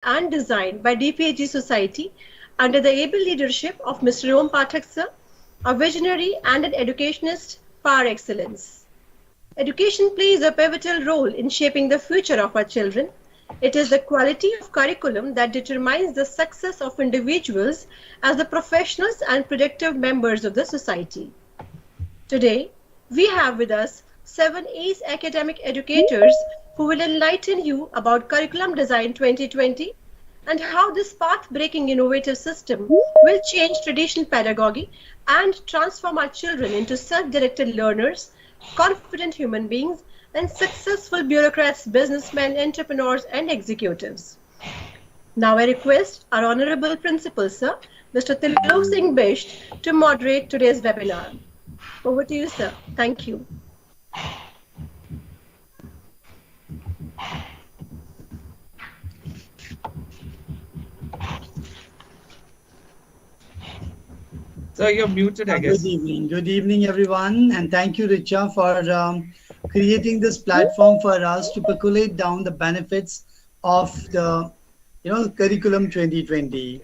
and Design by DPSG Society under the able leadership of Mr. Om Pathak sir, a visionary and an educationist par excellence. Education plays a pivotal role in shaping the future of our children. It is the quality of curriculum that determines the success of individuals as the professionals and productive members of the society. Today, we have with us 7 ace academic educators who will enlighten you about Curriculum Design 2020 and how this path-breaking innovative system will change traditional pedagogy and transform our children into self-directed learners, confident human beings, and successful bureaucrats, businessmen, entrepreneurs, and executives. Now I request our Honorable Principal Sir, Mr. Tilok Singh Bisht, to moderate today's webinar. Over to you, sir. Thank you. So you're muted, I guess. Good evening, everyone, and thank you, Richa, for creating this platform for us to percolate down the benefits of the, curriculum 2020.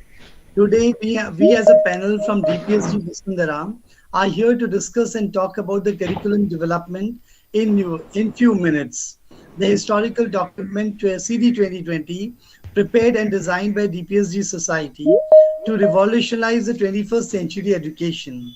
Today, we as a panel from DPSG Vasundhara are here to discuss and talk about the curriculum development in few minutes. The historical document CD 2020, prepared and designed by DPSG Society to revolutionize the 21st century education.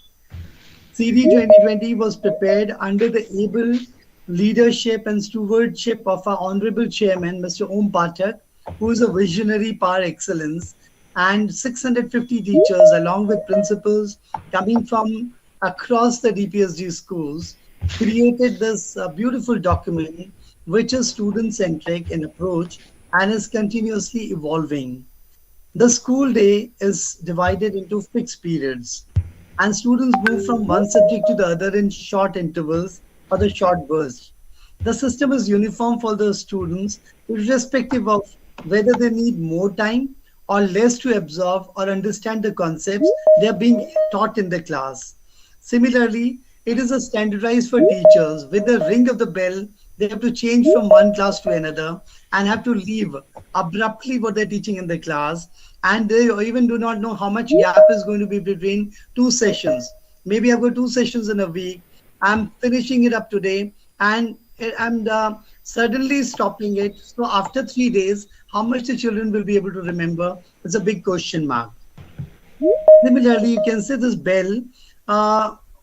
CD 2020 was prepared under the able leadership and stewardship of our Honorable Chairman, Mr. Om Pathak, who is a visionary par excellence, and 650 teachers along with principals coming from across the DPSG schools created this beautiful document which is student-centric in approach and is continuously evolving. The school day is divided into fixed periods and students move from one subject to the other in short intervals or the short bursts. The system is uniform for the students irrespective of whether they need more time or less to absorb or understand the concepts they are being taught in the class. Similarly, it is a standardized for teachers. With the ring of the bell, they have to change from one class to another and have to leave abruptly what they're teaching in the class. And they even do not know how much gap is going to be between two sessions. Maybe I've got 2 sessions in a week. I'm finishing it up today and I'm suddenly stopping it. So after 3 days, how much the children will be able to remember is a big question mark. Similarly, you can see this bell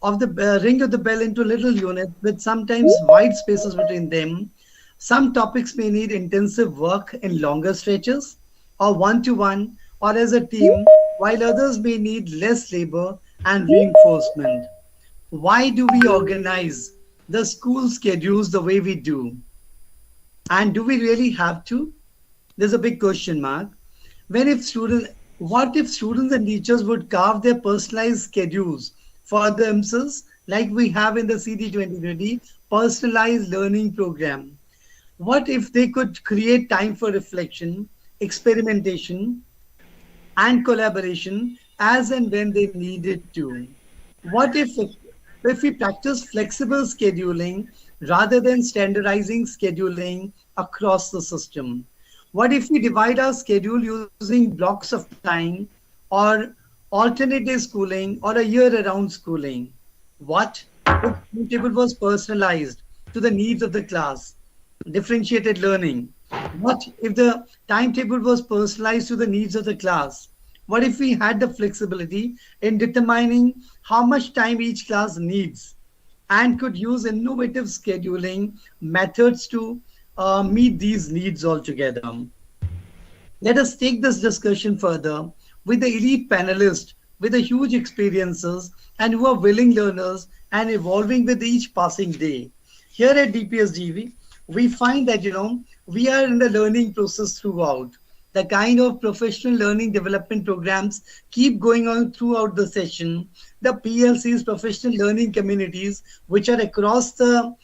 of the ring of the bell into little units with sometimes wide spaces between them. Some topics may need intensive work in longer stretches or one-to-one or as a team, while others may need less labor and reinforcement. Why do we organize the school schedules the way we do? And do we really have to? There's a big question mark. What if students and teachers would carve their personalized schedules for themselves, like we have in the CD 2020 personalized learning program? What if they could create time for reflection, experimentation, and collaboration as and when they needed to? What if we practice flexible scheduling rather than standardizing scheduling across the system? What if we divide our schedule using blocks of time or alternate day schooling or a year-round schooling? What if the timetable was personalized to the needs of the class? Differentiated learning. What if the timetable was personalized to the needs of the class? What if we had the flexibility in determining how much time each class needs and could use innovative scheduling methods to meet these needs altogether? Let us take this discussion further with the elite panelists with the huge experiences and who are willing learners and evolving with each passing day. Here at DPSG, we find that, we are in the learning process throughout. The kind of professional learning development programs keep going on throughout the session. The PLCs, professional learning communities, which are across the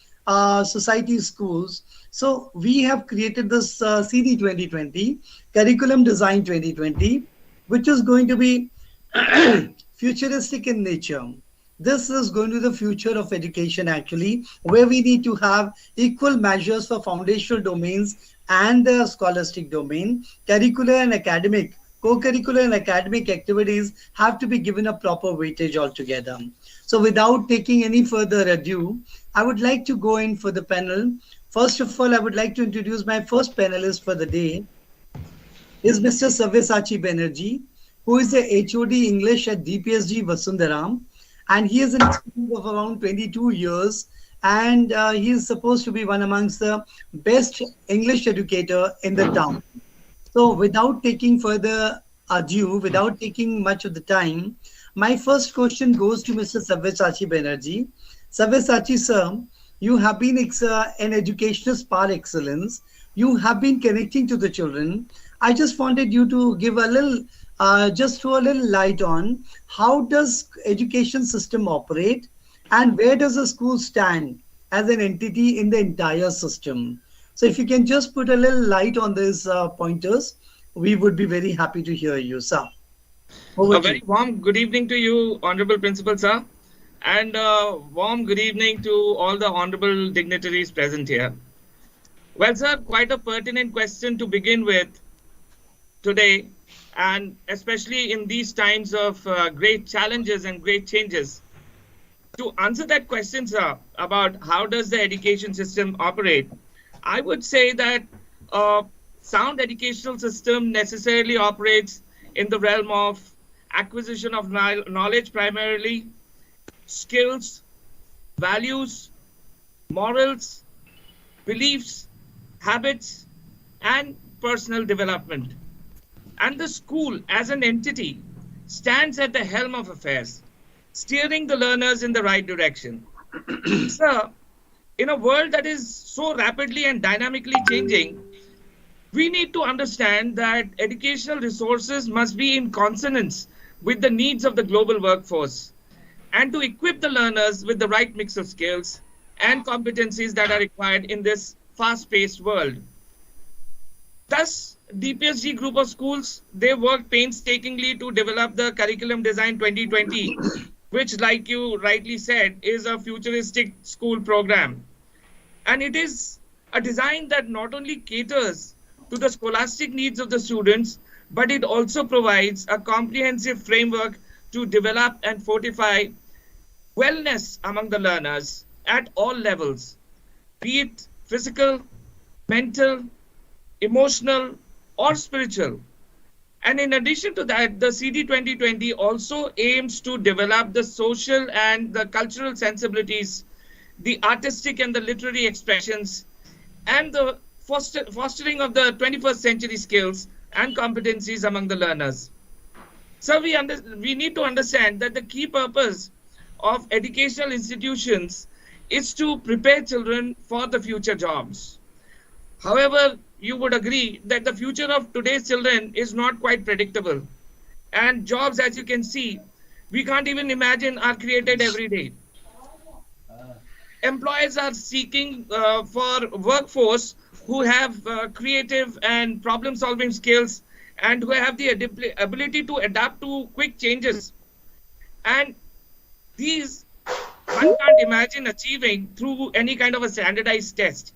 society schools. So we have created this CD 2020, Curriculum Design 2020, which is going to be futuristic in nature. This is going to be the future of education, actually, where we need to have equal measures for foundational domains and the scholastic domain, curricular and academic, co-curricular and academic activities have to be given a proper weightage altogether. So without taking any further ado, I would like to go in for the panel. First of all, I would like to introduce my first panelist for the day, is Mr. Sabyasachi Banerjee, who is the HOD English at DPSG Vasundaram, and he has an experience of around 22 years, and he is supposed to be one amongst the best English educator in the town. So without taking further ado, without taking much of the time, my first question goes to Mr. Sabyasachi Banerjee. Sabyasachi sir, you have been an educationist par excellence. You have been connecting to the children. I just wanted you to give a little, just throw a little light on how does education system operate and where does a school stand as an entity in the entire system. So if you can just put a little light on these pointers, we would be very happy to hear you, sir. Over A to very you. warm good evening to you, Honorable Principal, sir, and a warm good evening to all the honorable dignitaries present here. Well, sir, quite a pertinent question to begin with today, and especially in these times of great challenges and great changes. To answer that question, sir, about how does the education system operate, I would say that a sound educational system necessarily operates in the realm of acquisition of knowledge primarily, skills, values, morals, beliefs, habits, and personal development. And the school as an entity stands at the helm of affairs, steering the learners in the right direction. Sir, in a world that is so rapidly and dynamically changing, we need to understand that educational resources must be in consonance with the needs of the global workforce and to equip the learners with the right mix of skills and competencies that are required in this fast-paced world. Thus, DPSG group of schools, they work painstakingly to develop the Curriculum Design 2020, which, like you rightly said, is a futuristic school program. And it is a design that not only caters to the scholastic needs of the students, but it also provides a comprehensive framework to develop and fortify wellness among the learners at all levels, be it physical, mental, emotional, or spiritual. And in addition to that, the CD 2020 also aims to develop the social and the cultural sensibilities, the artistic and the literary expressions, and the fostering of the 21st century skills and competencies among the learners. So we need to understand that the key purpose of educational institutions is to prepare children for the future jobs. However, you would agree that the future of today's children is not quite predictable. And jobs, as you can see, we can't even imagine are created every day. Employers are seeking for workforce who have creative and problem-solving skills and who have the ability to adapt to quick changes. And these one can't imagine achieving through any kind of a standardized test.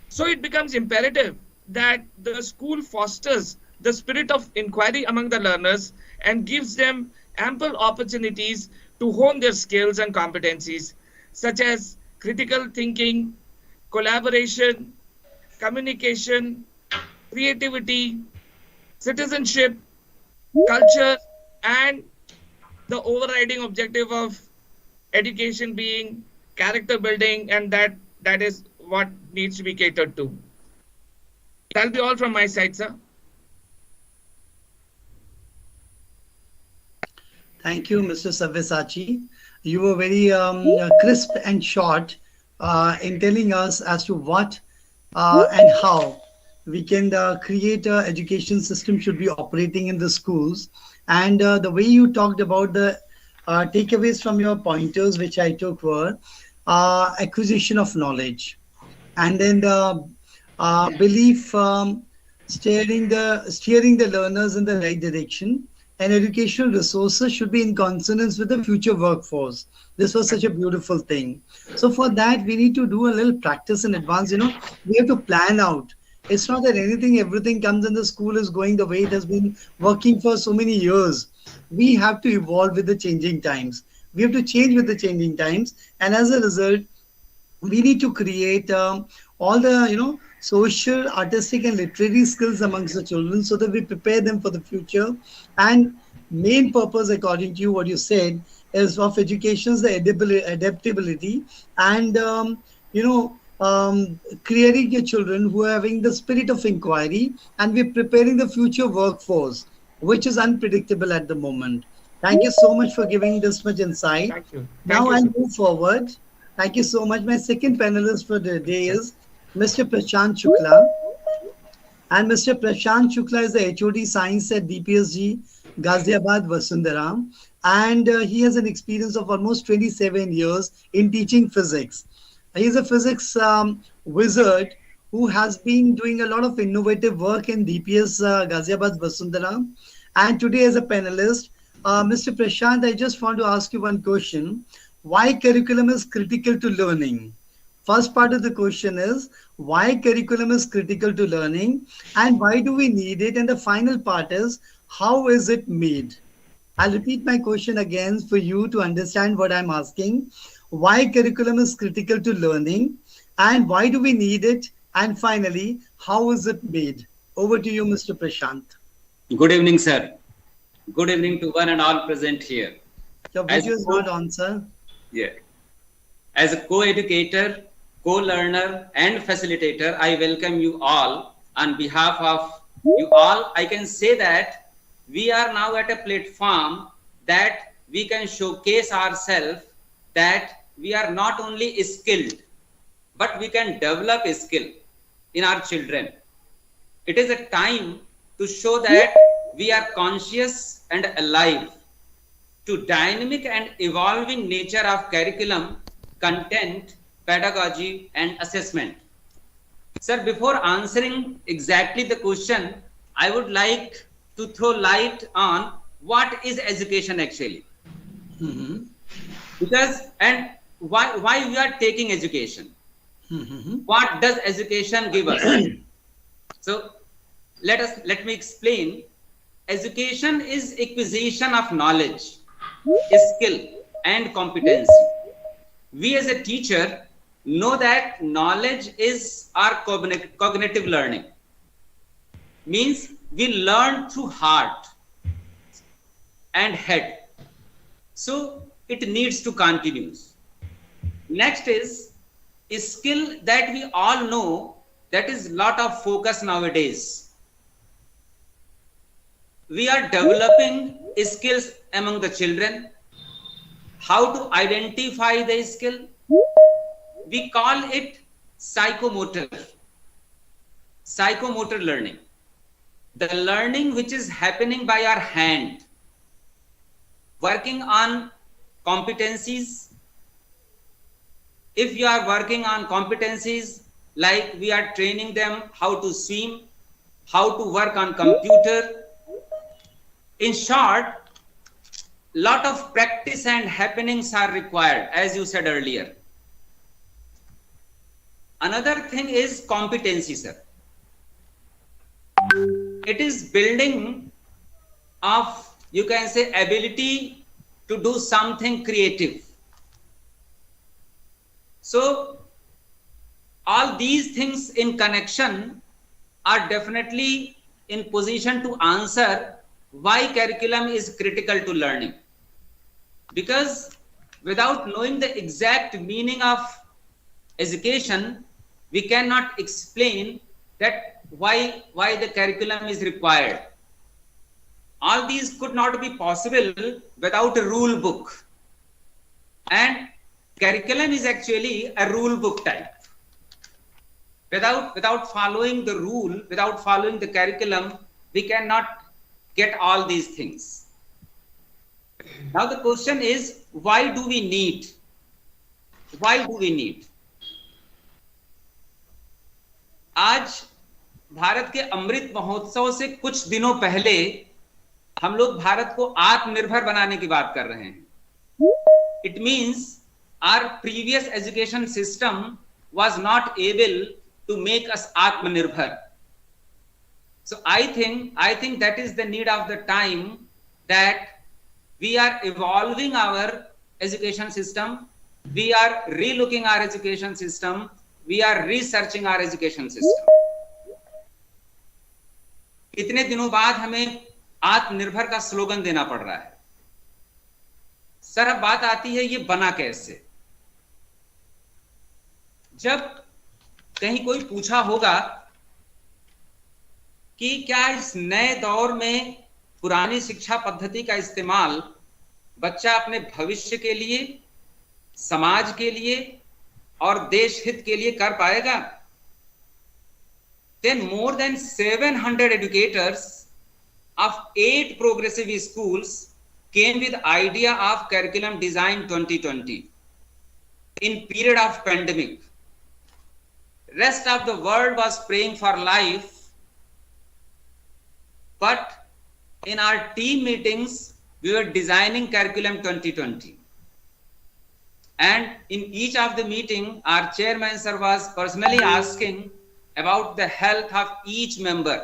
So it becomes imperative that the school fosters the spirit of inquiry among the learners and gives them ample opportunities to hone their skills and competencies, such as critical thinking, collaboration, communication, creativity, citizenship, culture, and the overriding objective of education being character building, and that is what needs to be catered to. That'll be all from my side, sir. Thank you, Mr. Sabyasachi. You were very crisp and short in telling us as to what and how we can create an education system should be operating in the schools. And the way you talked about the takeaways from your pointers, which I took, were acquisition of knowledge, and then the belief steering the learners in the right direction, and educational resources should be in consonance with the future workforce. This was such a beautiful thing. So for that, we need to do a little practice in advance. We have to plan out It's not that everything comes and the school is going the way it has been working for so many years. We have to evolve with the changing times. We have to change with the changing times. And as a result, we need to create all the social, artistic and literary skills amongst the children so that we prepare them for the future. And main purpose, according to you, what you said, is of education is the adaptability and creating your children who are having the spirit of inquiry, and we're preparing the future workforce which is unpredictable at the moment. Thank you so much for giving this much insight. Thank you. Thank Now you, I'll sir. move forward. Thank you so much. My second panelist for the day is Mr. Prashant Shukla. And Mr. Prashant Shukla is the HOD Science at DPSG, Ghaziabad, Vasundhara. And he has an experience of almost 27 years in teaching physics. He's a physics wizard who has been doing a lot of innovative work in DPS Ghaziabad, Vasundhara. And today, as a panelist, Mr. Prashant, I just want to ask you one question. Why curriculum is critical to learning? First part of the question is why curriculum is critical to learning and why do we need it? And the final part is how is it made? I'll repeat my question again for you to understand what I'm asking. Why curriculum is critical to learning and why do we need it? And finally, how is it made? Over to you, Mr. Prashant. Good evening, sir. Good evening to one and all present here. Your video is not on, sir. Yeah. As a co-educator, co-learner and facilitator, I welcome you all. On behalf of you all, I can say that we are now at a platform that we can showcase ourselves that we are not only skilled, but we can develop a skill in our children. It is a time to show that we are conscious and alive to dynamic and evolving nature of curriculum, content, pedagogy, and assessment. Sir, before answering exactly the question, I would like to throw light on what is education actually. Because, and why we are taking education. What does education give us? So, let me explain. Education is acquisition of knowledge, skill, and competency. We as a teacher know that knowledge is our cognitive learning. Means we learn through heart and head. So it needs to continue. Next is a skill that we all know, that is lot of focus nowadays. We are developing skills among the children. How to identify the skill? We call it psychomotor learning. The learning which is happening by our hand, working on competencies. If you are working on competencies, like we are training them how to swim, how to work on computer. In short, lot of practice and happenings are required, as you said earlier. Another thing is competency, sir. It is building of, you can say, ability to do something creative. So all these things in connection are definitely in position to answer why curriculum is critical to learning. Because without knowing the exact meaning of education, we cannot explain that why the curriculum is required. All these could not be possible without a rule book. And curriculum is actually a rule book type. Without following the rule, without following the curriculum, we cannot get all these things. Now the question is, why do we need? Why do we need? आज भारत के अमृत महोत्सव से कुछ दिनों पहले हम लोग भारत को आत्मनिर्भर बनाने की बात कर रहे हैं. It means our previous education system was not able to make us आत्मनिर्भर. So I think that is the need of the time, that we are evolving our education system, we are relooking our education system, we are researching our education system. इतने दिनों बाद हमें आत्मनिर्भर का slogan देना पड़ रहा है। सर अब बात आती है ये बना कैसे। जब कहीं कोई पूछा होगा कि क्या इस नए दौर में पुरानी शिक्षा पद्धति का इस्तेमाल बच्चा अपने भविष्य के लिए, समाज के लिए और देश हित के लिए कर पाएगा, then more than 700 educators of 8 progressive schools came with idea of curriculum design 2020 in period of pandemic. Rest of the world was praying for life, but in our team meetings we were designing curriculum 2020, and in each of the meeting our chairman sir was personally asking about the health of each member,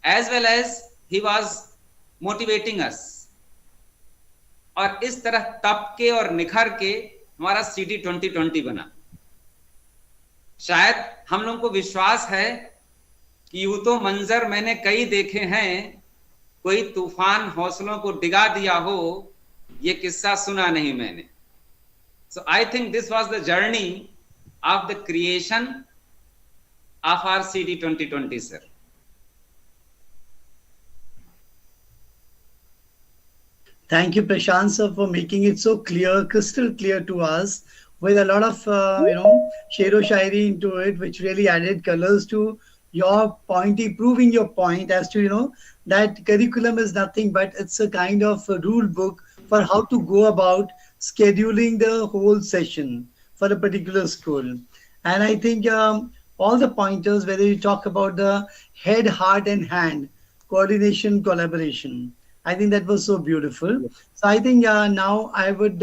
as well as he was motivating us. और इस तरह तप के और निखर के हमारा CD 2020 बना। शायद हम लोगों को विश्वास है कि यूं तो मंजर मैंने कई देखे हैं, कोई तूफान हौसलों को डिगा दिया हो, ये किस्सा सुना नहीं मैंने। So I think this was the journey of the creation of our CD 2020, sir. Thank you, Prashant sir, for making it so clear, crystal clear to us, with a lot of shero shairi into it, which really added colors to your point, proving your point as to that curriculum is nothing but it's a kind of a rule book for how to go about scheduling the whole session for a particular school. And I think all the pointers, whether you talk about the head, heart, and hand, coordination, collaboration, I think that was so beautiful. So I think now I would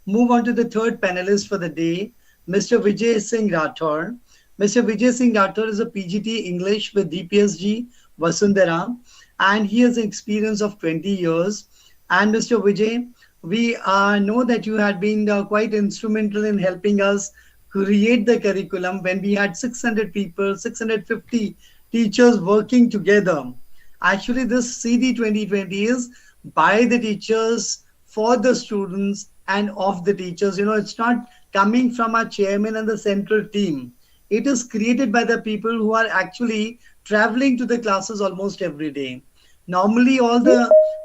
move on to the third panelist for the day, Mr. Vijay Singh Rathore. Mr. Vijay Singh Rathore is a PGT English with DPSG Vasundhara, and he has an experience of 20 years. And Mr. Vijay, we know that you had been quite instrumental in helping us create the curriculum when we had 600 people, 650 teachers working together. Actually, this CD 2020 is by the teachers, for the students, and of the teachers. It's not coming from our chairman and the central team. It is created by the people who are actually traveling to the classes almost every day. Normally,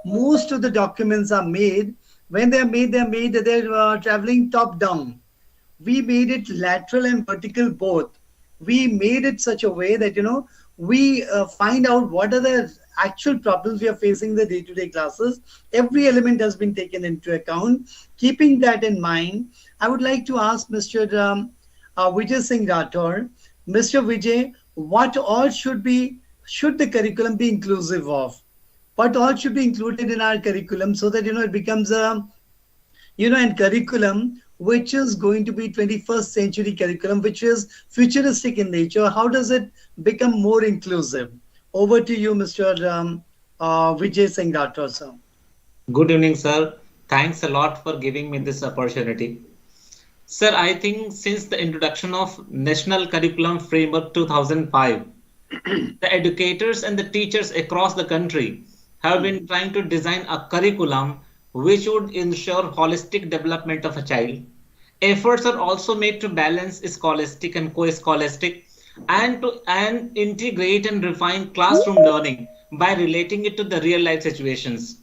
most of the documents are made. When they're traveling top down. We made it lateral and vertical both. We made it such a way that, we find out what are the actual problems we are facing in the day-to-day classes. Every element has been taken into account. Keeping that in mind, I would like to ask Mr. Vijay Singh Rathore. Mr. Vijay, what all should the curriculum be inclusive of? What all should be included in our curriculum so that, it becomes a, a curriculum which is going to be 21st century curriculum, which is futuristic in nature. How does it become more inclusive? Over to you, Mr. Vijay Singh Rathore, sir. Good evening, sir. Thanks a lot for giving me this opportunity. Sir, I think since the introduction of National Curriculum Framework 2005, the educators and the teachers across the country have been trying to design a curriculum which would ensure holistic development of a child. Efforts are also made to balance scholastic and co-scholastic and integrate and refine classroom learning by relating it to the real life situations.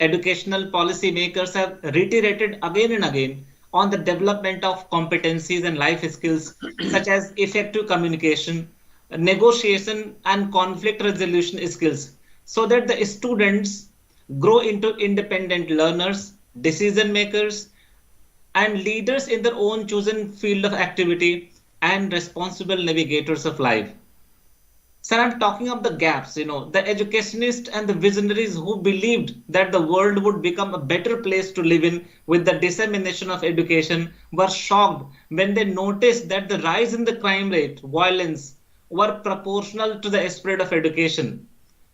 Educational policy makers have reiterated again and again on the development of competencies and life skills such as effective communication, negotiation, and conflict resolution skills, so that the students grow into independent learners, decision makers, and leaders in their own chosen field of activity and responsible navigators of life. Sir, I'm talking of the gaps, the educationists and the visionaries who believed that the world would become a better place to live in with the dissemination of education were shocked when they noticed that the rise in the crime rate, violence, were proportional to the spirit of education,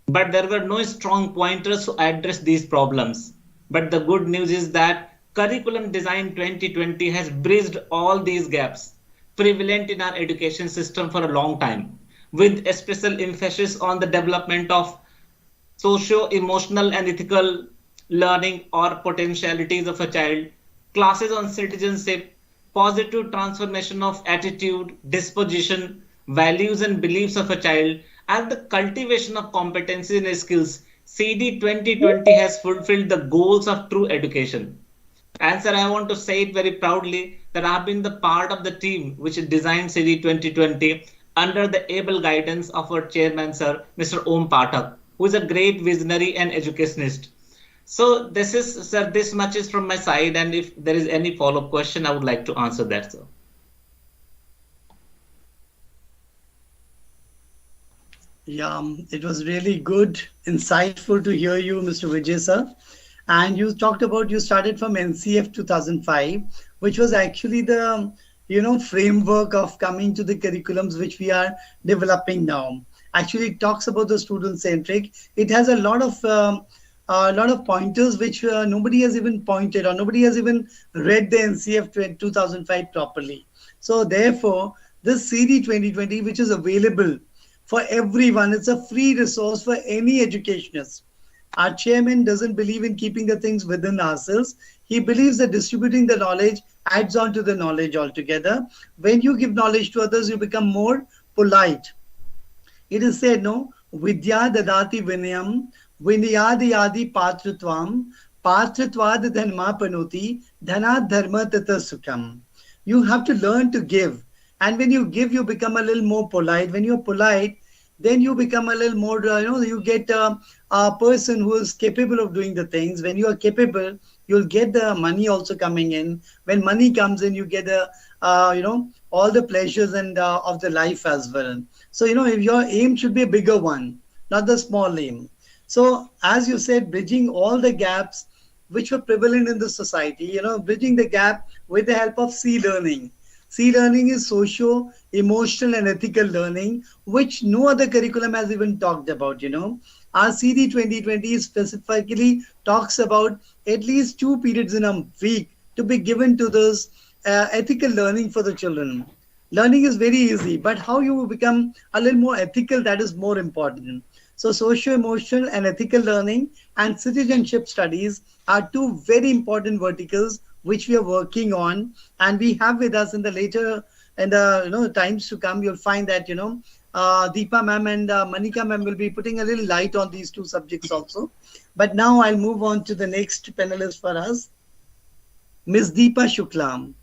but there were no strong pointers to address these problems. But the good news is that Curriculum Design 2020 has bridged all these gaps prevalent in our education system for a long time, with a special emphasis on the development of socio-emotional and ethical learning or potentialities of a child, classes on citizenship, positive transformation of attitude, disposition, values and beliefs of a child, and the cultivation of competencies and skills. CD 2020 has fulfilled the goals of true education. And sir, I want to say it very proudly that I've been the part of the team which designed CD 2020 under the able guidance of our chairman, sir, Mr. Om Pathak, who is a great visionary and educationist. So this is, sir, this much is from my side, and if there is any follow-up question, I would like to answer that, sir. Yeah, it was really good, insightful to hear you, Mr. Vijay sir. And you talked about you started from NCF 2005, which was actually the framework of coming to the curriculums which we are developing now. Actually, it talks about the student centric. It has a lot of pointers which nobody has even pointed or nobody has even read the NCF 2005 properly. So therefore, this CD 2020, which is available for everyone, it's a free resource for any educationist. Our chairman doesn't believe in keeping the things within ourselves. He believes that distributing the knowledge adds on to the knowledge altogether. When you give knowledge to others, you become more polite. It is said, no, Vidya dadati vinayam, vinyadi adi patritvam, patritvad dhanma panoti, dhana dharma tata sukham. You have to learn to give. And when you give, you become a little more polite. When you're polite, then you become a little more, you get a person who is capable of doing the things. When you are capable, you'll get the money also coming in. When money comes in, you get the, all the pleasures and of the life as well. So, if your aim should be a bigger one, not the small aim. So, as you said, bridging all the gaps which were prevalent in the society, bridging the gap with the help of C-learning. C-learning is socio, emotional and ethical learning, which no other curriculum has even talked about, Our CD 2020 specifically talks about at least 2 periods in a week to be given to this ethical learning for the children. Learning is very easy, but how you become a little more ethical, that is more important. So socio-emotional and ethical learning and citizenship studies are 2 very important verticals which we are working on, and we have with us in the later and times to come. You'll find that Deepa ma'am and Manika ma'am will be putting a little light on these 2 subjects also. But now I'll move on to the next panelist for us, Ms. Deepa Shukla.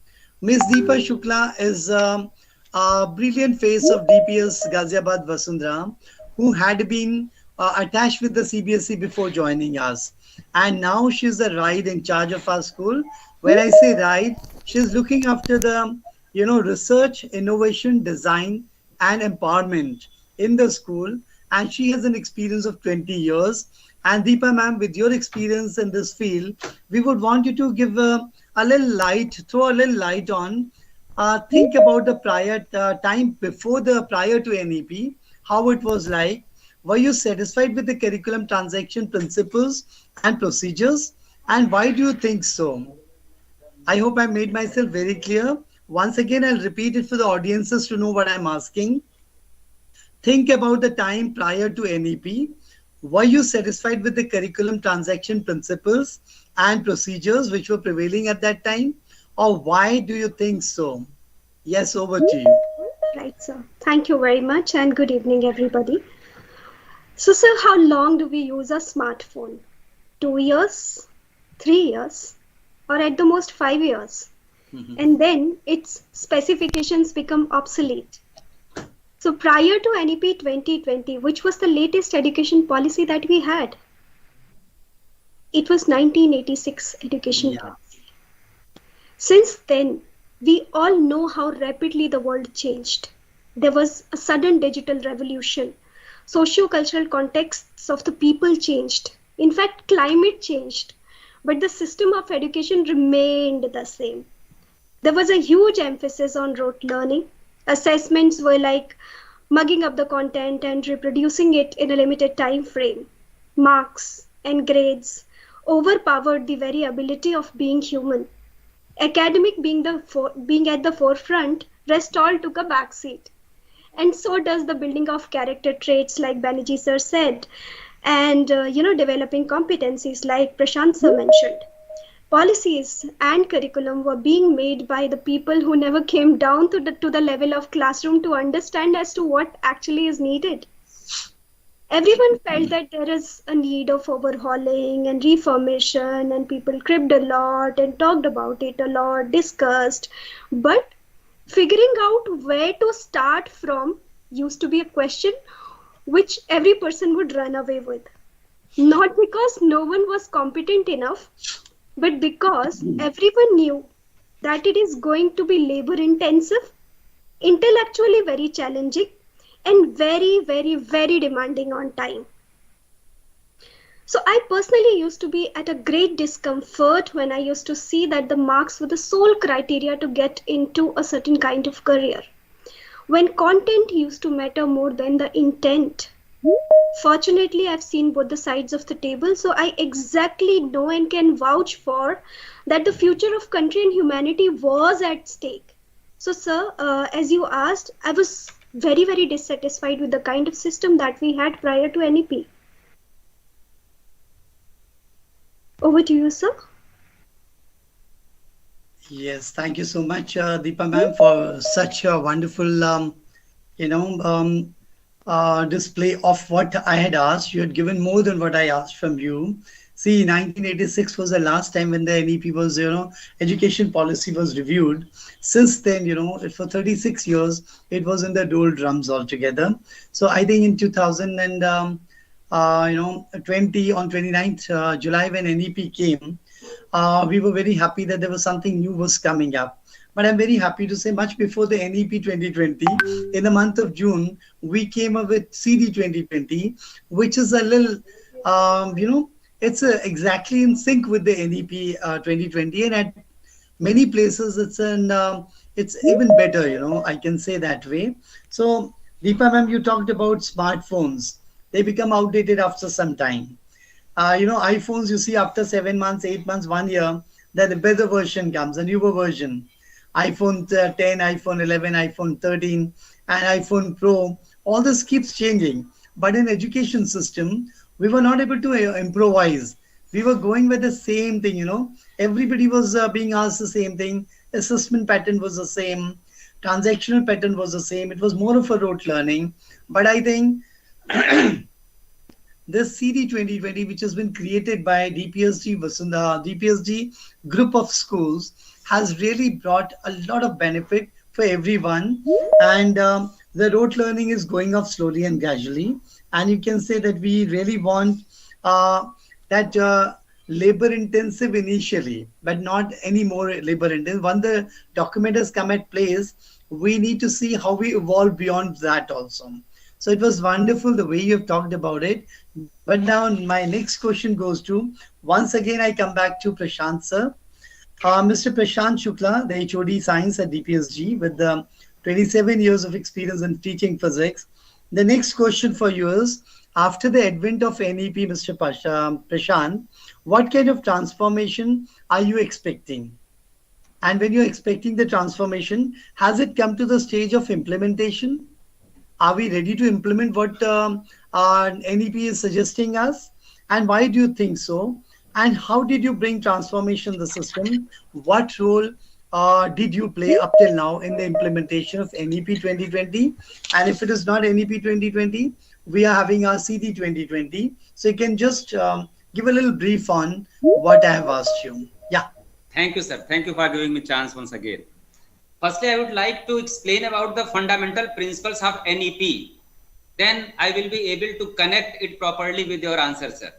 Ms. Deepa Shukla is a brilliant face of DPS Ghaziabad Vasundhara, who had been attached with the CBSE before joining us. And now she's the RIDE in charge of our school. When I say RIDE, she's looking after the, research, innovation, design, and empowerment in the school. And she has an experience of 20 years. And Deepa ma'am, with your experience in this field, we would want you to give a little light, throw a little light on, think about the prior time prior to NEP, how it was like. Were you satisfied with the curriculum transaction principles and procedures? And why do you think so? I hope I made myself very clear. Once again, I'll repeat it for the audiences to know what I'm asking. Think about the time prior to NEP. Were you satisfied with the curriculum transaction principles and procedures which were prevailing at that time? Or why do you think so? Yes, over to you. Right, sir. Thank you very much and good evening, everybody. So, sir, how long do we use a smartphone? 2 years? 3 years? Or at the most 5 years? And then its specifications become obsolete. So prior to NEP 2020, which was the latest education policy that we had? It was 1986 education policy. Since then, we all know how rapidly the world changed. There was a sudden digital revolution. Socio-cultural contexts of the people changed. In fact, climate changed. But the system of education remained the same. There was a huge emphasis on rote learning. Assessments were like mugging up the content and reproducing it in a limited time frame. Marks and grades overpowered the very ability of being human. Academic being at the forefront, rest all took a backseat. And so does the building of character traits, like Banerjee sir said, and developing competencies, like Prashant sir mentioned. Policies and curriculum were being made by the people who never came down to the level of classroom to understand as to what actually is needed. Everyone felt that there is a need of overhauling and reformation, and people cribbed a lot and talked about it a lot, discussed. But figuring out where to start from used to be a question which every person would run away with. Not because no one was competent enough, but because everyone knew that it is going to be labor intensive, intellectually very challenging, and very, very, very demanding on time. So I personally used to be at a great discomfort when I used to see that the marks were the sole criteria to get into a certain kind of career. When content used to matter more than the intent. Fortunately, I've seen both the sides of the table, so I exactly know and can vouch for that the future of country and humanity was at stake. So, sir, as you asked, I was very, very dissatisfied with the kind of system that we had prior to NEP. Over to you, sir. Yes, thank you so much, Deepa ma'am, for such a wonderful, display of what I had asked. You had given more than what I asked from you. See, 1986 was the last time when the NEP was, education policy was reviewed. Since then, for 36 years, it was in the doldrums altogether. So I think in 2020, on 29th July, when NEP came, we were very happy that there was something new was coming up. But I'm very happy to say much before the NEP 2020, in the month of June, we came up with CD 2020, which is a little, it's exactly in sync with the NEP 2020. And at many places, it's even better, I can say that way. So, Deepa ma'am, you talked about smartphones. They become outdated after some time. iPhones, you see after 7 months, 8 months, 1 year, that the better version comes, a newer version. iPhone 10, iPhone 11, iPhone 13, and iPhone Pro, all this keeps changing. But in education system, we were not able to improvise. We were going with the same thing, Everybody was being asked the same thing. Assessment pattern was the same. Transactional pattern was the same. It was more of a rote learning. But I think this CD 2020, which has been created by DPSG group of schools, has really brought a lot of benefit for everyone. And the rote learning is going off slowly and gradually. And you can say that we really want that labor intensive initially, but not any more labor intensive. When the document has come at place, we need to see how we evolve beyond that also. So it was wonderful the way you have talked about it. But now my next question goes to, once again, I come back to Prashant sir. Mr. Prashant Shukla, the HOD Science at DPSG, with 27 years of experience in teaching physics. The next question for you is, after the advent of NEP, Mr. Prashant, what kind of transformation are you expecting? And when you're expecting the transformation, has it come to the stage of implementation? Are we ready to implement what NEP is suggesting us? And why do you think so? And how did you bring transformation in the system? What role did you play up till now in the implementation of NEP 2020? And if it is not NEP 2020, we are having our CD 2020. So you can just give a little brief on what I have asked you. Yeah. Thank you, sir. Thank you for giving me chance once again. Firstly, I would like to explain about the fundamental principles of NEP. Then I will be able to connect it properly with your answer, sir.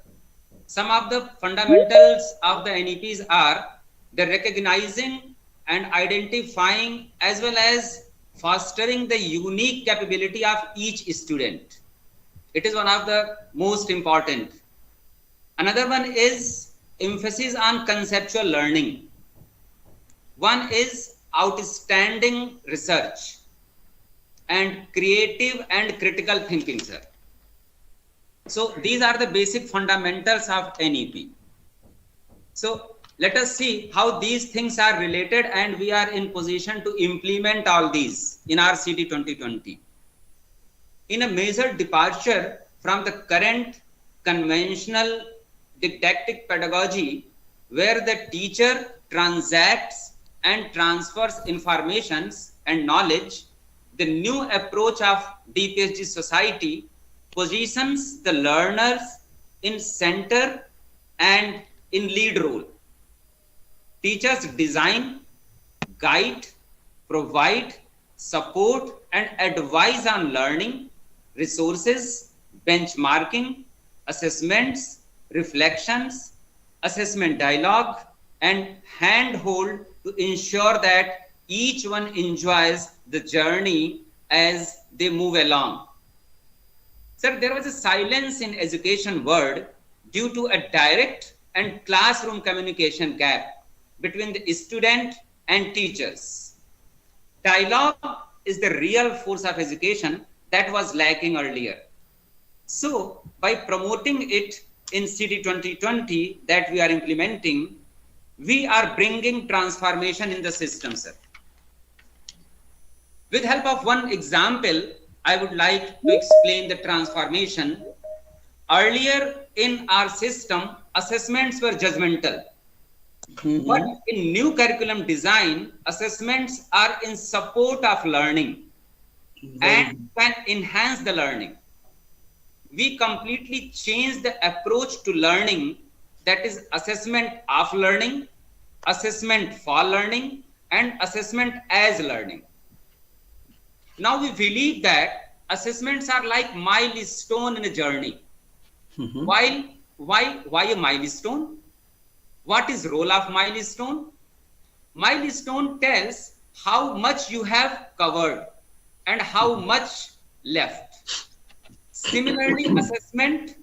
Some of the fundamentals of the NEPs are the recognizing and identifying as well as fostering the unique capability of each student. It is one of the most important. Another one is emphasis on conceptual learning. One is outstanding research. and creative and critical thinking, sir. So these are the basic fundamentals of NEP. So let us see how these things are related, and we are in position to implement all these in our CD 2020. In a major departure from the current conventional didactic pedagogy, where the teacher transacts and transfers informations and knowledge, the new approach of DPSG society positions the learners in center and in lead role. Teachers design, guide, provide, support, and advise on learning, resources, benchmarking, assessments, reflections, assessment dialogue, and handhold to ensure that each one enjoys the journey as they move along. Sir, there was a silence in education world due to a direct and classroom communication gap between the student and teachers. Dialogue is the real force of education that was lacking earlier. So, by promoting it in CD 2020 that we are implementing, we are bringing transformation in the system, sir. With help of one example, I would like to explain the transformation. Earlier in our system, assessments were judgmental. But in new curriculum design, assessments are in support of learning and can enhance the learning. We completely changed the approach to learning, that is assessment of learning, assessment for learning, and assessment as learning. Now we believe that assessments are like milestone in a journey. Why a milestone? What is role of milestone? Milestone tells how much you have covered and how much left. Similarly, assessment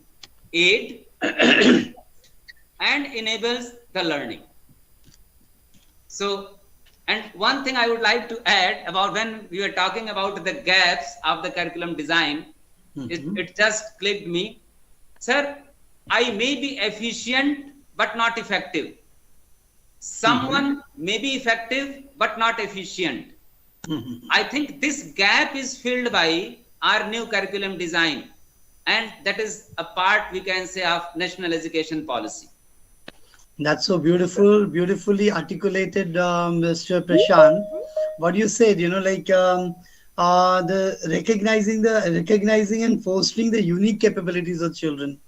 aid and enables the learning. So, and one thing I would like to add about when we were talking about the gaps of the curriculum design, it just clicked me. Sir, I may be efficient but not effective. Someone may be effective but not efficient. I think this gap is filled by our new curriculum design, and that is a part, we can say, of national education policy. That's so beautiful, beautifully articulated, Mr. Prashant. What you said, the recognizing and fostering the unique capabilities of children.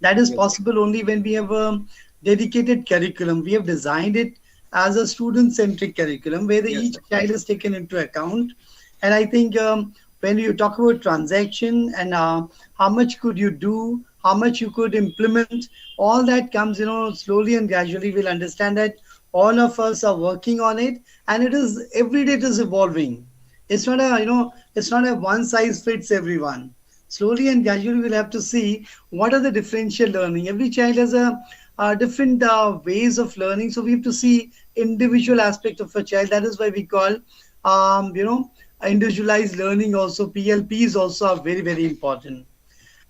That is possible only when we have a dedicated curriculum. We have designed it as a student-centric curriculum where each child is taken into account. And I think when you talk about transaction and how much could you do, how much you could implement, all that comes, slowly and gradually. We'll understand that all of us are working on it, and it is every day it is evolving. It's not a one size fits everyone. Slowly and gradually we'll have to see what are the differential learning. Every child has a different ways of learning, so we have to see individual aspect of a child. That is why we call individualized learning also. PLPs also are very, very important.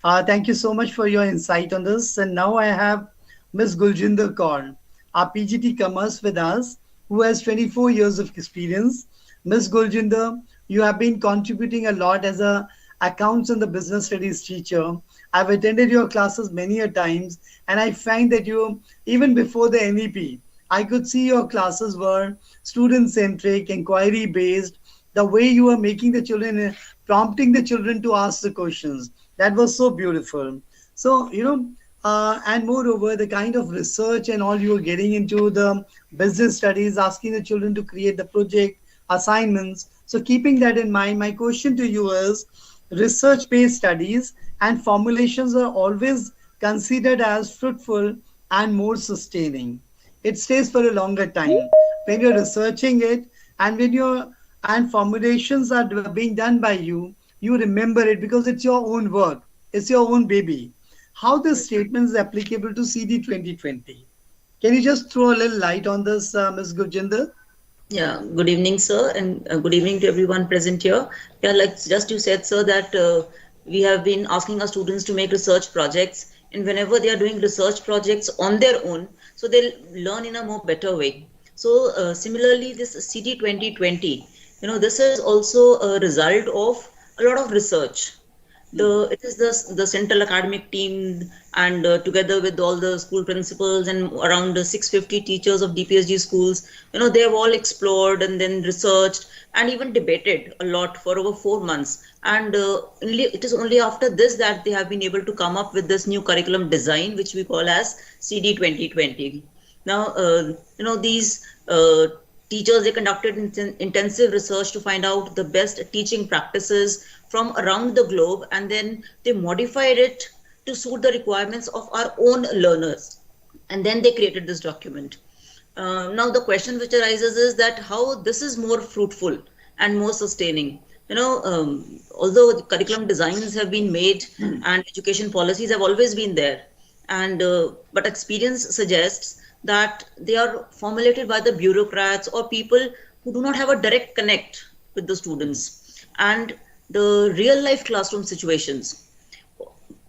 Thank you so much for your insight on this. And now I have Ms. Guljinder Kaur, our PGT Commerce with us, who has 24 years of experience. Ms. Guljinder, you have been contributing a lot as a accounts and the business studies teacher. I've attended your classes many a times, and I find that you, even before the NEP, I could see your classes were student-centric, inquiry-based, the way you were making the children, prompting the children to ask the questions. That was so beautiful. So, and moreover, the kind of research and all you were getting into the business studies, asking the children to create the project, assignments. So keeping that in mind, my question to you is, research-based studies and formulations are always considered as fruitful and more sustaining. It stays for a longer time. When you're researching it and formulations are being done by you, you remember it because it's your own work. It's your own baby. How this statement is applicable to CD 2020? Can you just throw a little light on this, Ms. Gurjinder? Yeah, good evening, sir, and good evening to everyone present here. Yeah, like just you said, sir, that we have been asking our students to make research projects, and whenever they are doing research projects on their own, so they'll learn in a more better way. So, similarly, this CD 2020, this is also a result of a lot of research. It is the central academic team, and together with all the school principals and around 650 teachers of DPSG schools, they have all explored and then researched and even debated a lot for over 4 months. And it is only after this that they have been able to come up with this new curriculum design, which we call as CD 2020. Now, these teachers, they conducted intensive research to find out the best teaching practices from around the globe, and then they modified it to suit the requirements of our own learners. And then they created this document. Now, the question which arises is that how this is more fruitful and more sustaining. Although the curriculum designs have been made and education policies have always been there, and but experience suggests that they are formulated by the bureaucrats or people who do not have a direct connect with the students and the real life classroom situations.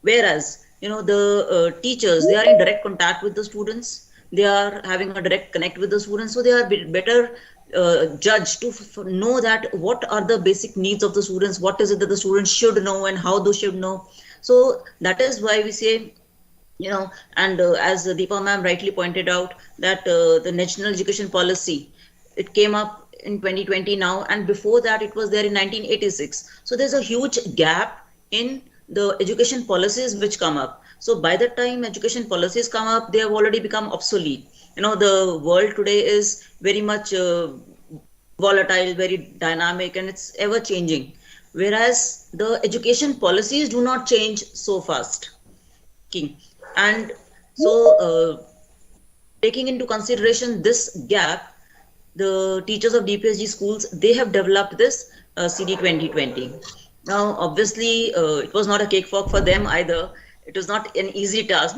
Whereas, the teachers, they are in direct contact with the students, they are having a direct connect with the students, so they are better judged to know that what are the basic needs of the students, what is it that the students should know and how they should know. So that is why we say, and as Deepa ma'am rightly pointed out, that the national education policy, it came up in 2020 now, and before that it was there in 1986. So there's a huge gap in the education policies which come up. So by the time education policies come up, they have already become obsolete. The world today is very much volatile, very dynamic, and it's ever changing. Whereas the education policies do not change so fast. Okay. And so, taking into consideration this gap, the teachers of DPSG schools, they have developed this CD 2020. Now, obviously, it was not a cakewalk for them either. It was not an easy task,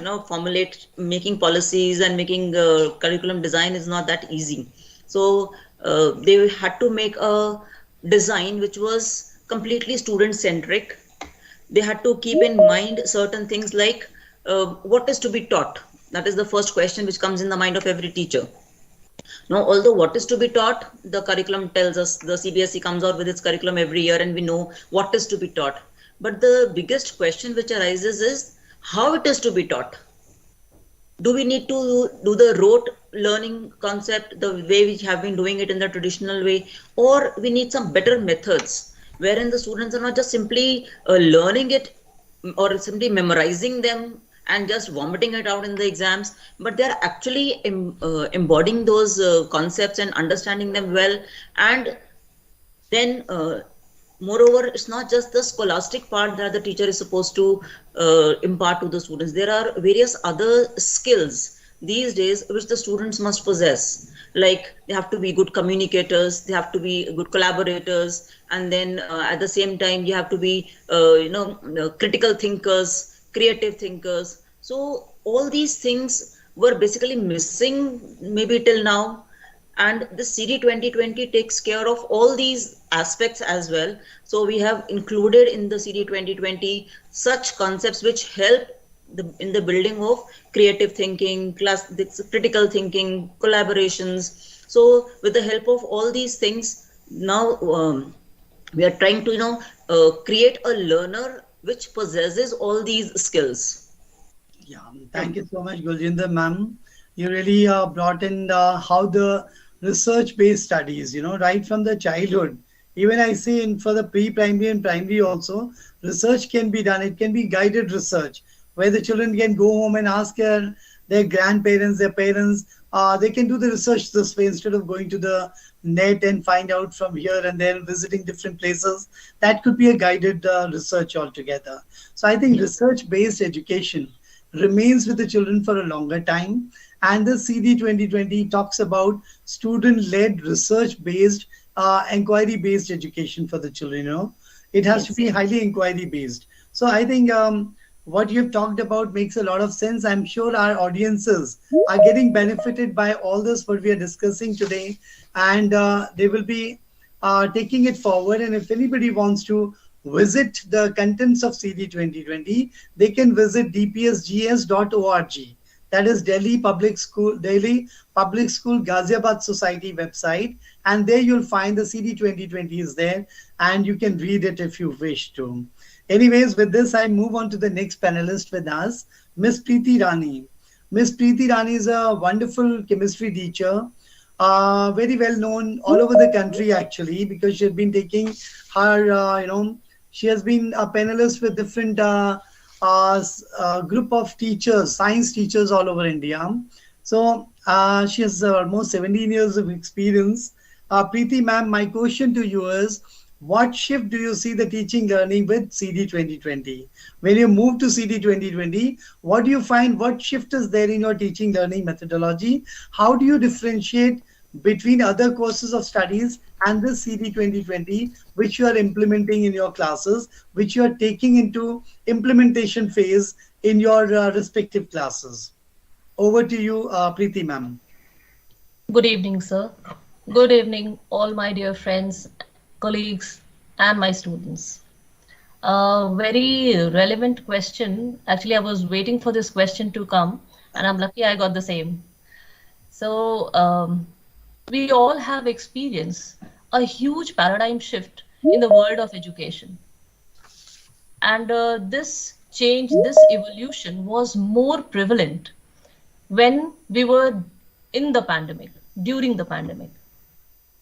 making policies and making curriculum design is not that easy. So they had to make a design which was completely student centric. They had to keep in mind certain things like what is to be taught. That is the first question which comes in the mind of every teacher. Now, although what is to be taught, the curriculum tells us, the CBSE comes out with its curriculum every year and we know what is to be taught. But the biggest question which arises is how it is to be taught. Do we need to do the rote learning concept the way we have been doing it in the traditional way, or we need some better methods wherein the students are not just simply learning it or simply memorizing them and just vomiting it out in the exams, but they're actually embodying those concepts and understanding them well. And then moreover, it's not just the scholastic part that the teacher is supposed to impart to the students. There are various other skills these days which the students must possess. Like they have to be good communicators, they have to be good collaborators, and then at the same time you have to be critical thinkers, creative thinkers. So all these things were basically missing maybe till now, and the CD 2020 takes care of all these aspects as well. So we have included in the CD 2020 such concepts which help in the building of creative thinking, critical thinking, collaborations. So with the help of all these things, now we are trying to create a learner which possesses all these skills. Yeah, thank you so much, Guljinder ma'am. You really brought in how the research-based studies, right from the childhood. Even I see for the pre-primary and primary also, research can be done. It can be guided research, where the children can go home and ask their grandparents, their parents. They can do the research this way instead of going to the net and find out from here and there, visiting different places. That could be a guided research altogether. So I think research-based education remains with the children for a longer time. And the CD 2020 talks about student-led, research-based, inquiry-based education for the children. It has to be highly inquiry-based. So I think what you've talked about makes a lot of sense. I'm sure our audiences are getting benefited by all this what we are discussing today, and they will be taking it forward. And if anybody wants to visit the contents of CD 2020, they can visit dpsgs.org. That is Delhi Public School Ghaziabad Society website, and there you'll find the CD 2020 is there, and you can read it if you wish to. Anyways, with this, I move on to the next panelist with us, Miss Priti Rani. Miss Priti Rani is a wonderful chemistry teacher, very well known all over the country actually, because she has been taking her, she has been a panelist with different group of teachers, science teachers all over India. So she has almost 17 years of experience. Preeti ma'am, my question to you is, what shift do you see the teaching learning with CD 2020? When you move to CD 2020, what do you find? What shift is there in your teaching learning methodology? How do you differentiate between other courses of studies and this CD 2020, which you are implementing in your classes, which you are taking into implementation phase in your respective classes? Over to you, Preeti ma'am. Good evening, sir. Good evening, all my dear friends, colleagues, and my students. A very relevant question. Actually, I was waiting for this question to come, and I'm lucky I got the same. So, we all have experienced a huge paradigm shift in the world of education. And this change, this evolution was more prevalent when we were in the pandemic, during the pandemic.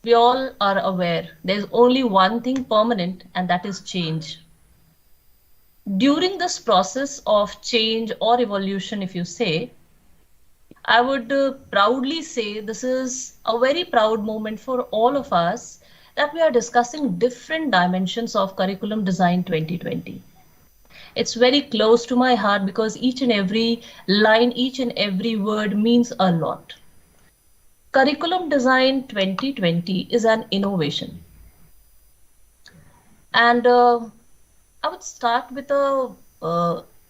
We all are aware there's only one thing permanent, and that is change. During this process of change or evolution, if you say, I would proudly say this is a very proud moment for all of us that we are discussing different dimensions of curriculum design 2020. It's very close to my heart because each and every line, each and every word means a lot. Curriculum Design 2020 is an innovation. And I would start with a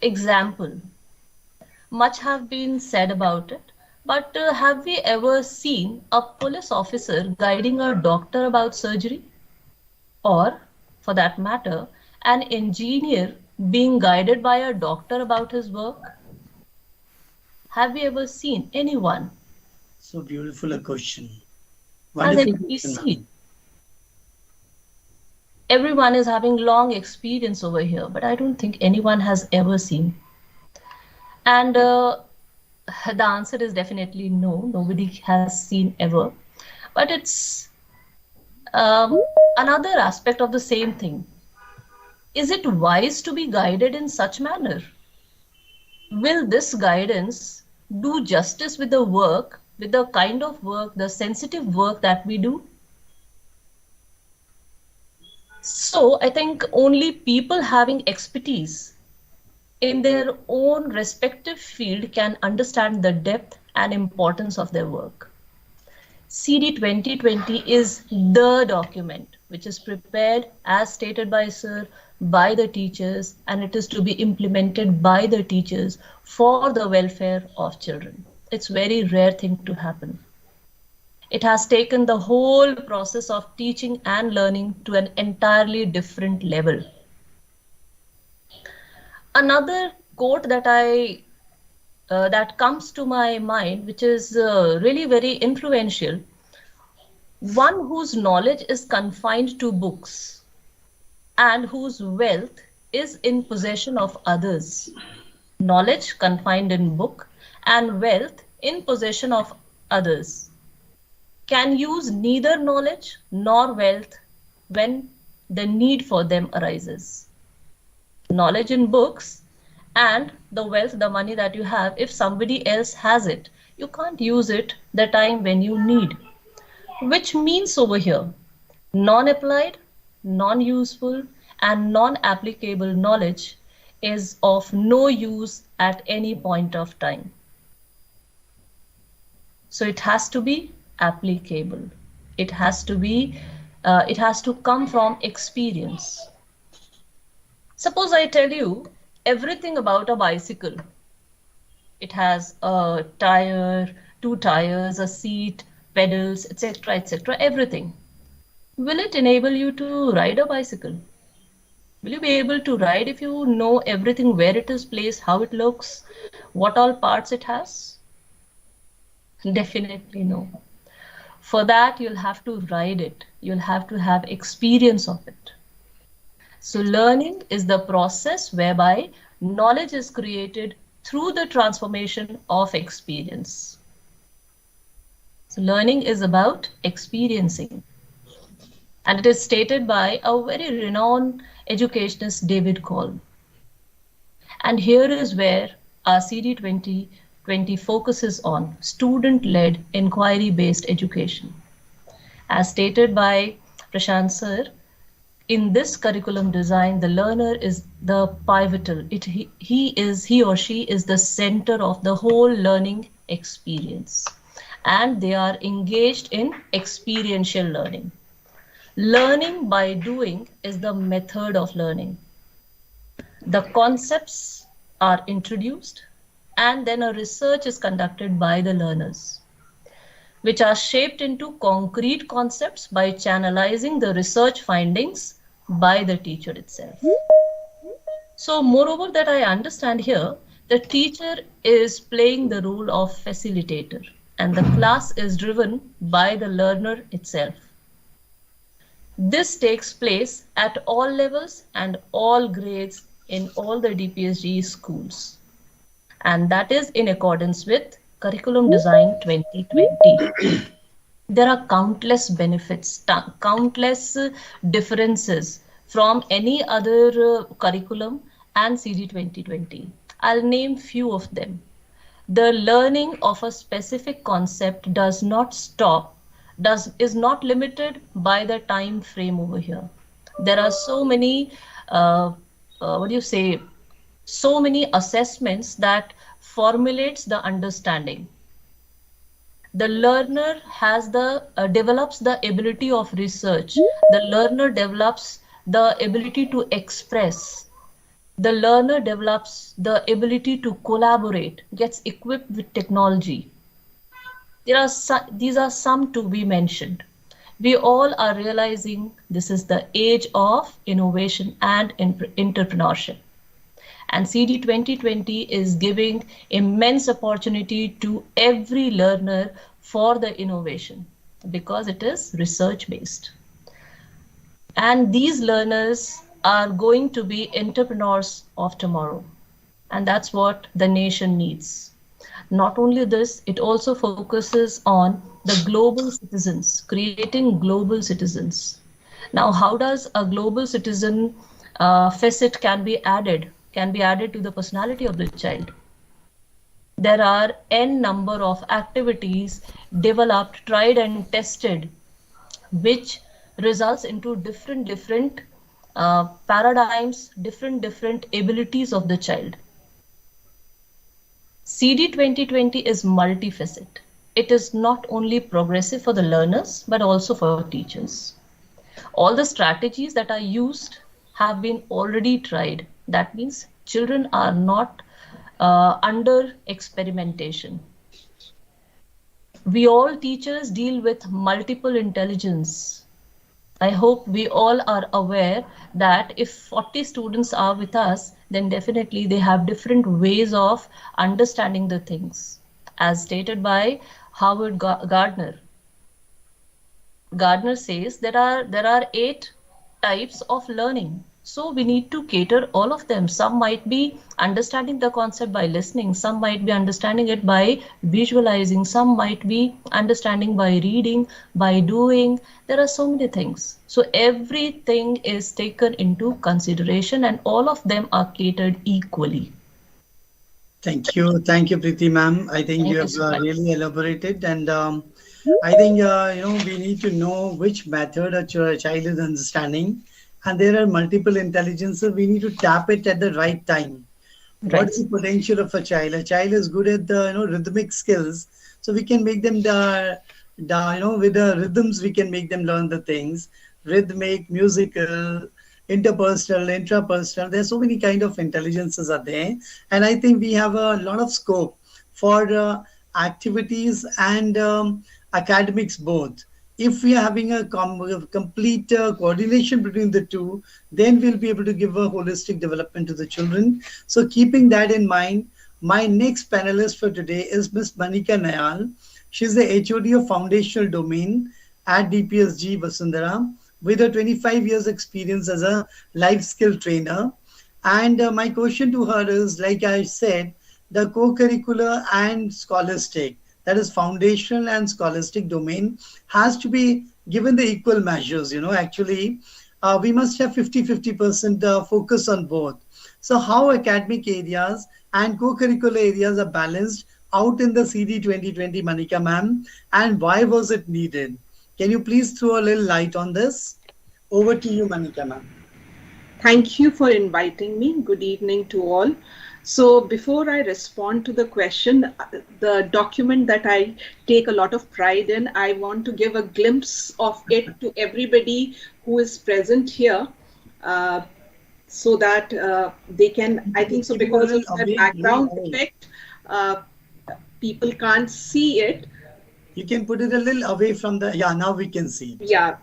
example. Much have been said about it, but have we ever seen a police officer guiding a doctor about surgery? Or, for that matter, an engineer being guided by a doctor about his work? Have we ever seen anyone? So beautiful a question. Has Wonderful anybody question, ma'am. seen? Everyone is having long experience over here, but I don't think anyone has ever seen. And the answer is definitely no, nobody has seen ever. But it's another aspect of the same thing. Is it wise to be guided in such manner? Will this guidance do justice with the work, with the kind of work, the sensitive work that we do? So I think only people having expertise in their own respective field can understand the depth and importance of their work. CD 2020 is the document which is prepared, as stated by Sir, by the teachers, and it is to be implemented by the teachers for the welfare of children. It's a very rare thing to happen. It has taken the whole process of teaching and learning to an entirely different level. Another quote that that comes to my mind, which is really very influential: one whose knowledge is confined to books and whose wealth is in possession of others. Knowledge confined in book and wealth in possession of others can use neither knowledge nor wealth when the need for them arises. Knowledge in books and the wealth, the money that you have, if somebody else has it, you can't use it the time when you need. Which means over here, non-applied, non-useful, and non-applicable knowledge is of no use at any point of time. So it has to be applicable. It has to come from experience. Suppose I tell you everything about a bicycle. It has a tire, two tires, a seat, pedals, etc., etc., everything. Will it enable you to ride a bicycle? Will you be able to ride if you know everything, where it is placed, how it looks, what all parts it has? Definitely no. For that, you'll have to ride it. You'll have to have experience of it. So learning is the process whereby knowledge is created through the transformation of experience. So learning is about experiencing. And it is stated by a very renowned educationist, David Kolb. And here is where our CD 2020 focuses on student-led inquiry-based education. As stated by Prashant sir, in this curriculum design, the learner is the pivotal. He or she is the center of the whole learning experience. And they are engaged in experiential learning. Learning by doing is the method of learning. The concepts are introduced and then a research is conducted by the learners, which are shaped into concrete concepts by channelizing the research findings by the teacher itself. So moreover that I understand here, the teacher is playing the role of facilitator and the class is driven by the learner itself. This takes place at all levels and all grades in all the DPSG schools. And that is in accordance with Curriculum Design 2020. There are countless benefits, countless differences from any other curriculum and CD 2020. I'll name few of them. The learning of a specific concept does not stop, is not limited by the time frame over here. There are so many, so many assessments that formulates the understanding. The learner has develops the ability of research. The learner develops the ability to express. The learner develops the ability to collaborate, gets equipped with technology. These are some to be mentioned. We all are realizing this is the age of innovation and entrepreneurship. And CD 2020 is giving immense opportunity to every learner for the innovation because it is research based. And these learners are going to be entrepreneurs of tomorrow. And that's what the nation needs. Not only this, it also focuses on the global citizens, creating global citizens. Now, how does a global citizen facet can be added to the personality of the child? There are n number of activities developed, tried and tested, which results into different paradigms, different abilities of the child. CD 2020 is multifaceted. It is not only progressive for the learners, but also for teachers. All the strategies that are used have been already tried. That means children are not under experimentation. We all teachers deal with multiple intelligence. I hope we all are aware that if 40 students are with us, then definitely they have different ways of understanding the things. As stated by Howard Gardner. Gardner says there are 8 types of learning. So we need to cater all of them. Some might be understanding the concept by listening. Some might be understanding it by visualizing. Some might be understanding by reading, by doing. There are so many things. So everything is taken into consideration and all of them are catered equally. Thank you, Priti ma'am. I think you have really elaborated, and I think we need to know which method a child is understanding, and there are multiple intelligences. We need to tap it at the right time. Right. What is the potential of a child? A child is good at the rhythmic skills, so we can make them with the rhythms we can make them learn the things. Rhythmic, musical, interpersonal, intrapersonal. There's so many kind of intelligences are there, and I think we have a lot of scope for activities and academics both. If we are having a complete coordination between the two, then we'll be able to give a holistic development to the children. So keeping that in mind, my next panelist for today is Ms. Manika Nayal. She's the HOD of Foundational Domain at DPSG Vasundhara with a 25 years experience as a life skill trainer. And my question to her is, like I said, the co-curricular and scholastic, that is foundational and scholastic domain, has to be given the equal measures. Actually, we must have 50-50% focus on both. So how academic areas and co-curricular areas are balanced out in the CD 2020, Manika ma'am, and why was it needed? Can you please throw a little light on this? Over to you, Manika ma'am. Thank you for inviting me. Good evening to all. So before I respond to the question, the document that I take a lot of pride in, I want to give a glimpse of it to everybody who is present here, so that they can, I think so, because of the background effect, people can't see it. You can put it a little away from the, yeah, now we can see it. Yeah.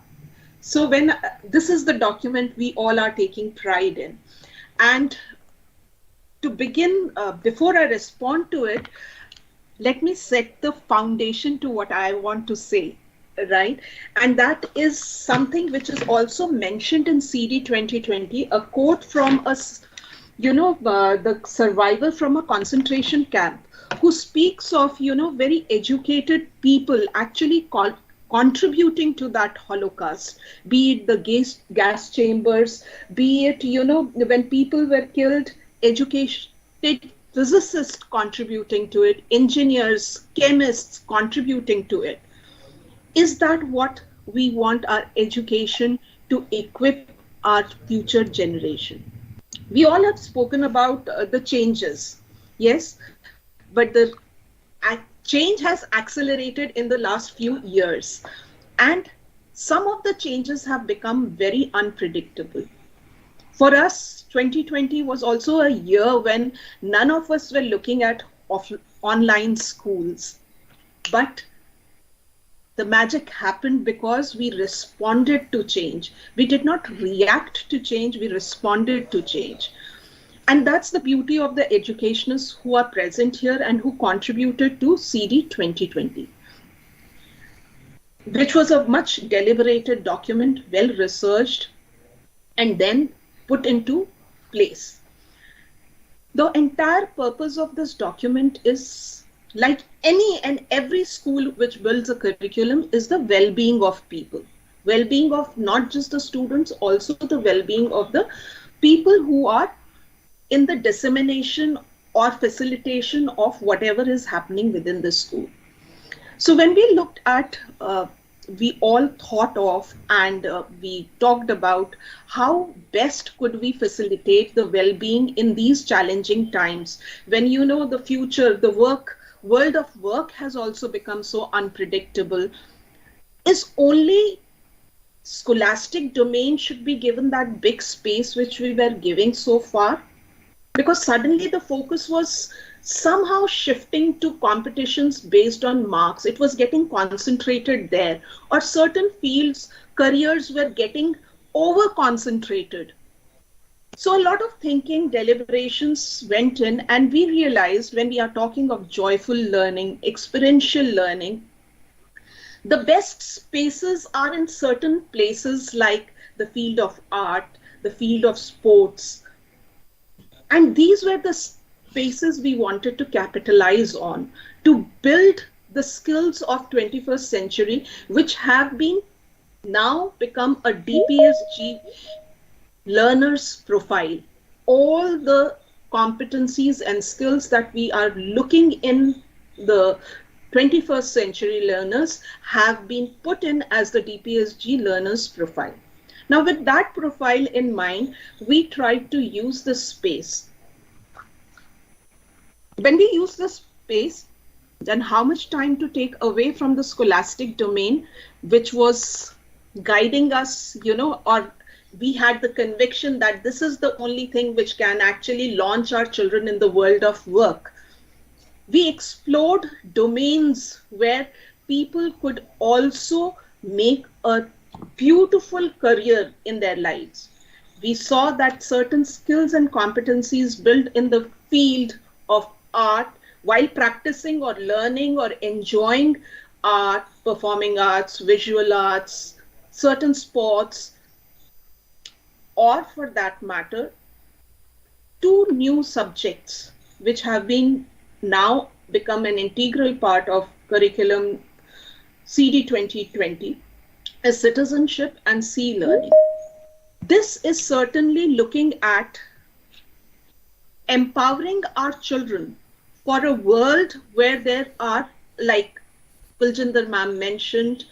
So when this is the document we all are taking pride in. And to begin, before I respond to it, let me set the foundation to what I want to say, right? And that is something which is also mentioned in CD 2020, a quote from us, the survivor from a concentration camp, who speaks of, very educated people actually contributing to that Holocaust, be it the gas chambers, be it, when people were killed, educated physicists contributing to it, engineers, chemists contributing to it. Is that what we want our education to equip our future generation? We all have spoken about the changes, yes, but the change has accelerated in the last few years, and some of the changes have become very unpredictable. For us, 2020 was also a year when none of us were looking at online schools. But the magic happened because we responded to change. We did not react to change, we responded to change. And that's the beauty of the educationists who are present here and who contributed to CD 2020, which was a much deliberated document, well researched, and then put into place. The entire purpose of this document is, like any and every school which builds a curriculum, is the well-being of people. Well-being of not just the students, also the well-being of the people who are in the dissemination or facilitation of whatever is happening within the school. So when we looked at, we all thought of and we talked about how best could we facilitate the well-being in these challenging times when, the future, the world of work has also become so unpredictable. Is only scholastic domain should be given that big space which we were giving so far? Because suddenly the focus was somehow shifting to competitions based on marks. It was getting concentrated there, or certain fields, careers were getting over concentrated. So a lot of thinking, deliberations went in, and we realized when we are talking of joyful learning, experiential learning, the best spaces are in certain places like the field of art, the field of sports. And these were the spaces we wanted to capitalize on to build the skills of 21st century, which have been now become a DPSG learner's profile. All the competencies and skills that we are looking in the 21st century learners have been put in as the DPSG learner's profile. Now, with that profile in mind, we tried to use the space. When we use the space, then how much time to take away from the scholastic domain, which was guiding us, or we had the conviction that this is the only thing which can actually launch our children in the world of work. We explored domains where people could also make a beautiful career in their lives. We saw that certain skills and competencies built in the field of art while practicing or learning or enjoying art, performing arts, visual arts, certain sports, or for that matter, two new subjects which have been now become an integral part of curriculum CD 2020 is citizenship and C learning. This is certainly looking at empowering our children for a world where there are, like Kuljinder ma'am mentioned,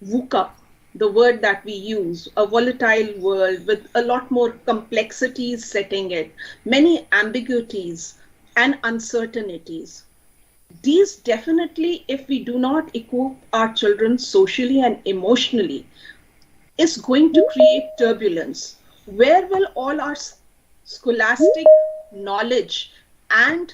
VUCA, the word that we use, a volatile world with a lot more complexities setting it, many ambiguities and uncertainties. These definitely, if we do not equip our children socially and emotionally, is going to create turbulence. Where will all our scholastic knowledge and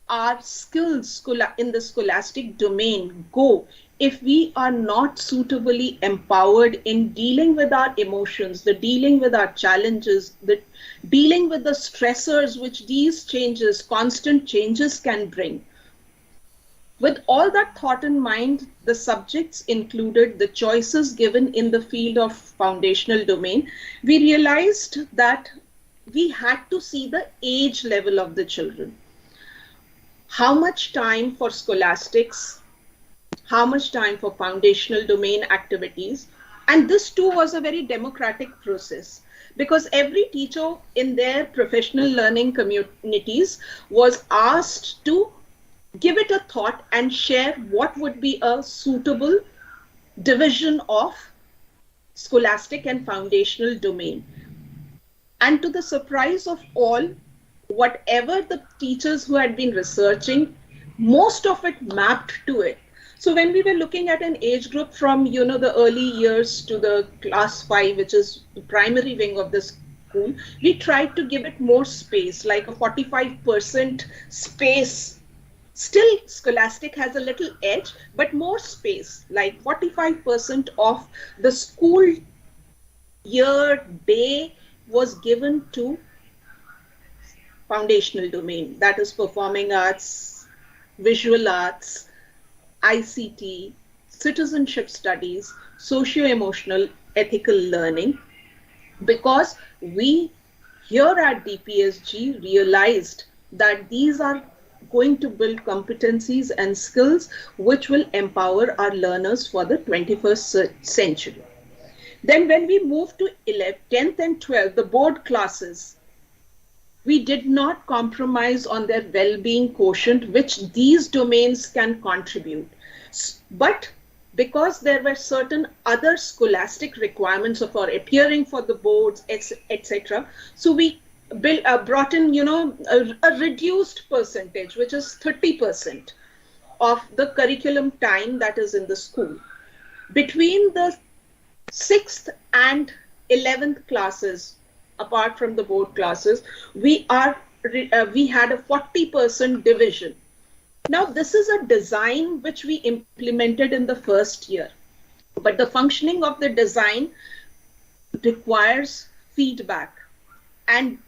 our skills in the scholastic domain go if we are not suitably empowered in dealing with our emotions, the dealing with our challenges, the dealing with the stressors which these changes, constant changes can bring? With all that thought in mind, the subjects included the choices given in the field of foundational domain. We realized that we had to see the age level of the children. How much time for scholastics, how much time for foundational domain activities. And this too was a very democratic process because every teacher in their professional learning communities was asked to give it a thought and share what would be a suitable division of scholastic and foundational domain. And to the surprise of all, whatever the teachers who had been researching, most of it mapped to it. So when we were looking at an age group from, the early years to the class 5, which is the primary wing of the school, we tried to give it more space, like a 45% space. Still, scholastic has a little edge, but more space, like 45% of the school year day was given to foundational domain, that is performing arts, visual arts, ICT, citizenship studies, socio-emotional ethical learning, because we here at DPSG realized that these are going to build competencies and skills which will empower our learners for the 21st century. Then when we moved to 10th and 12th, the board classes, we did not compromise on their well-being quotient, which these domains can contribute. But because there were certain other scholastic requirements for appearing for the boards, etc., so we brought in, a reduced percentage, which is 30% of the curriculum time that is in the school. Between the 6th and 11th classes, apart from the board classes, we had a 40% division. Now, this is a design which we implemented in the first year, but the functioning of the design requires feedback, and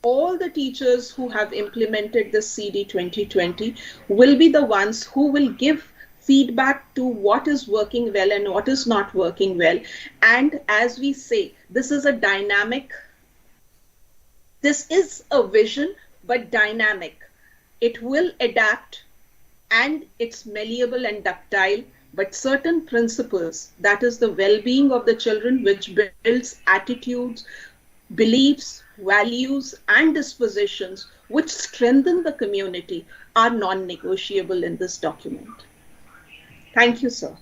all the teachers who have implemented the CD 2020 will be the ones who will give feedback to what is working well and what is not working well. And as we say, this is a dynamic, this is a vision, but dynamic. It will adapt and it's malleable and ductile, but certain principles, that is the well-being of the children, which builds attitudes, beliefs, values, and dispositions which strengthen the community, are non-negotiable in this document. Thank you, sir.